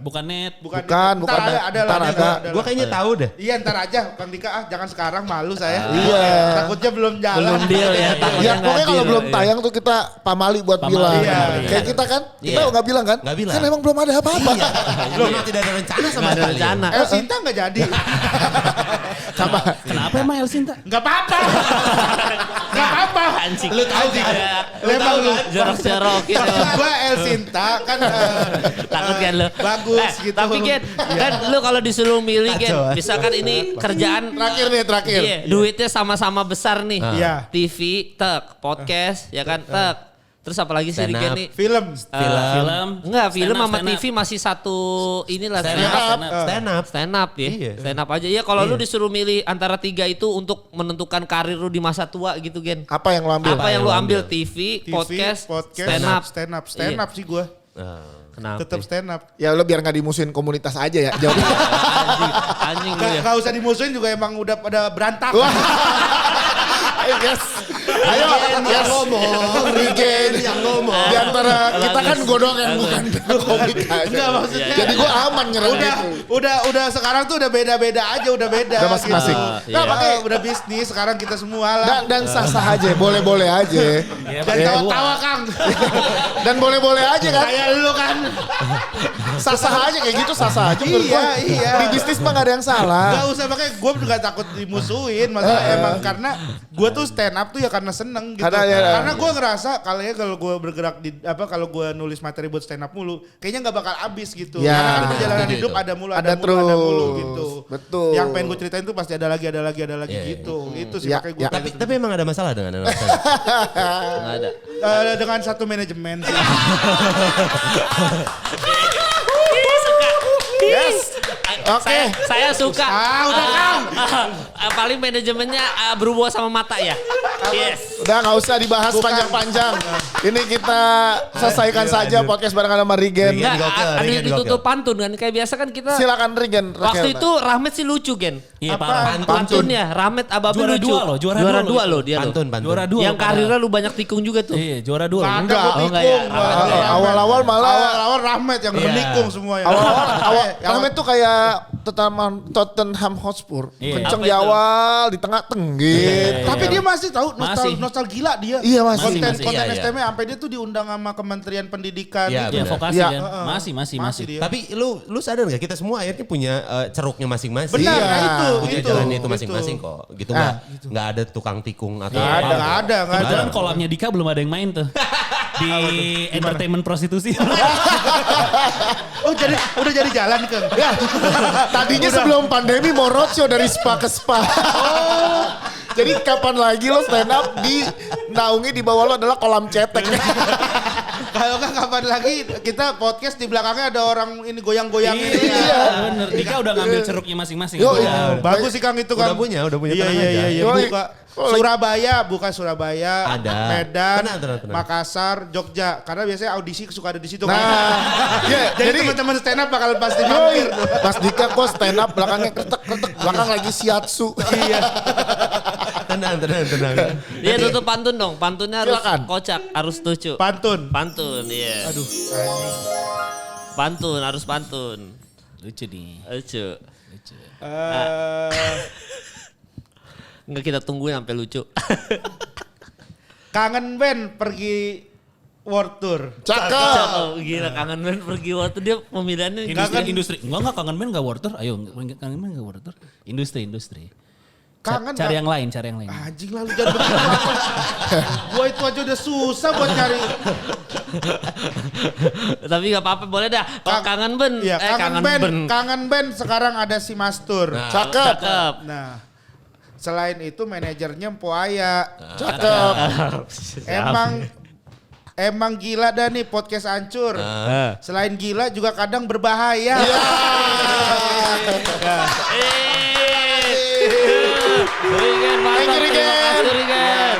Bukan net. Bukan, Ntar bukan. ada Ntar lah, ada. Gua kayaknya tahu deh. Iya ntar aja Kang Dika jangan sekarang malu saya. Iya. Takutnya belum jalan. Belum deal ya. takutnya Ya nggak pokoknya kalau deal, belum ya. tayang tuh kita pamali buat Pamali, bilang. iya. Kayak kita kan, kita Iya. nggak bilang kan? Nggak bilang. Kan emang belum ada apa-apa. Belum tidak ada rencana sama Nggak ada sekali. rencana. El Sinta nggak jadi. Kenapa emang El Sinta? Nggak apa-apa. Nggak apa-apa. Anjing. Lu tahu sih. Memang lu. Jorok-jorok gitu. Maksud gua El Sinta kan Takut kan lo? bagus gitu. Tapi kan lu kalau disuruh milih Gen, Kacau. misalkan ini kerjaan Terakhir. iya, duitnya sama-sama besar nih. Iya. TV, tek, podcast, ya kan, tek. Terus apalagi sih Stand Rigen up. nih? Film. Film. Enggak, film Stand up, sama stand up. TV masih satu inilah Stand stand up, up. stand up. Stand up. Stand up ya. Iya. Stand up aja. Iya kalau lu disuruh milih antara tiga itu untuk menentukan karir lu di masa tua gitu Gen. Apa yang lo ambil? Apa yang lu ambil? ambil? TV, TV, podcast, podcast, stand up. Stand Iya. up sih gua. Kenapa? Tetap stand up. Ya lo biar gak dimusuhin komunitas aja ya. Jawab. Anjing lu ya. Gak usah dimusuhin juga emang udah pada berantak. Yes. Ayo, yes. Regen yang ngomong. Di antara kita kan gue doang yang bukan komik aja. Enggak maksudnya. Jadi gue aman nyerang gitu. Udah sekarang tuh udah beda-beda aja, udah beda. Udah masing-masing. Gitu. Iya. Makanya udah bisnis sekarang kita semua lah. Dan sah-sah aja, boleh-boleh aja. Dan tawa-tawa Kang. Dan boleh-boleh aja kan. Kayak lu kan. Sah-sah aja kayak gitu, sah-sah aja. Menurut gua. Iya. Di bisnis mah gak ada yang salah. Gak usah, makanya gue juga takut dimusuhin. Masalah emang karena gue tuh stand up tuh ya karena seneng gitu. Karena gue ngerasa kalau gue bergerak di kalau gue nulis materi buat stand up mulu, kayaknya nggak bakal habis gitu. Ya, Karena kan perjalanan gitu. hidup ada mulu, Ada ada mulu terus. gitu. Betul. Yang pengen gue ceritain tuh pasti ada lagi gitu. Itu sih Ya, makanya gue. ya. Tapi emang ada masalah dengan anak Nggak ada. Dengan satu manajemen sih. Yes. Oke. Saya suka. Udah Kang. Paling manajemennya berhubungan sama mata ya. Yes. Udah gak usah dibahas panjang-panjang. Ini kita selesaikan saja podcast barengan sama Rigen. Rigen. Nggak, gokil, ada Rigen ditutup pantun kan. Kayak biasa kan kita. Silakan Rigen. Waktu itu Rahmat sih lucu Gen. Iya parah. Pantunnya Rahmat Ababil Juara lucu. dua loh, juara Juara dua dua loh loh dia loh. Pantun. Juara dua. Yang loh, karirnya lu banyak tikung juga tuh. Iya, juara dua. loh. Enggak. Gue enggak ya. tikung. Awal-awal malah. Awal-awal Rahmat yang menikung semuanya. Awal Rahmat tuh kayak Tottenham Hotspur. Iya. Kenceng Apa di itu? awal, di tengah tenggit. Tapi dia masih tahu Masih. nostal gila dia. Iya, masih. Konten Masih, konten iya, iya. STM sampai dia tuh diundang sama Kementerian Pendidikan. Iya, Iya, benar. vokasi Iya. kan. Masih. dia. Tapi lu sadar gak kita semua akhirnya punya ceruknya masing-masing. Benar, Iya. nah itu. Punya jalannya itu masing-masing kok. Gitu nggak ada tukang tikung atau Nggak ada. Kebetulan kolamnya Dika belum ada yang main tuh. Di entertainment prostitusi. Oh udah jadi jalan Kang. Ya, tadinya sebelum pandemi mau roadshow dari spa ke spa. Jadi kapan lagi lo stand up di naungi di bawah lo adalah kolam cetek. Kalau kan kapan lagi kita podcast di belakangnya ada orang ini goyang-goyang ini. Iya, bener. Dika udah ngambil ceruknya masing-masing. Yo, Udah. iya. Bagus sih Kang itu Kang. Udah punya Iya. tenang aja. Yoi. Buka Oh, buka Surabaya, Ada. Medan, Tenang. Makassar, Jogja. Karena biasanya audisi suka ada di situ. Nah, ya, Jadi teman-teman stand up bakal pasti Yoi. mampir. Pas Dika kok stand up belakangnya kretek, belakang lagi shiatsu. Iya. Tenang. Dia tutup pantun dong. Pantunnya harus Silakan. kocak, harus lucu. Pantun. Pantun, iya. Aduh. Pantun, harus pantun. Lucu nih. Lucu. Eh, Enggak, kita tungguin sampai lucu. Kangen band pergi world tour. Cakep. Oh, gila kangen banget pergi waktu dia pemilihannya. Industri. Enggak kangen band enggak worter. Ayo, kangen band enggak worter. Industri. Kangen Cari nggak? yang lain. Anjing lah lu jangan begitu. Gua itu aja udah susah buat nyari. Tapi gak apa-apa, boleh dah. Kalau kangen band. Iya, kangen band sekarang ada si Mastur. Cakep. Cakep. Nah, selain itu manajernya Mpo Aya. Cakep. Emang gila dah nih podcast hancur. Selain gila juga kadang berbahaya. Rigen, Thank you, Rigen. terima kasih, Rigen.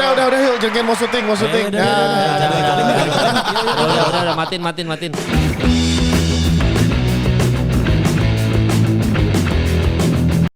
Udah yuk, Rigen mau syuting. Udah, Nah. Udah, matiin.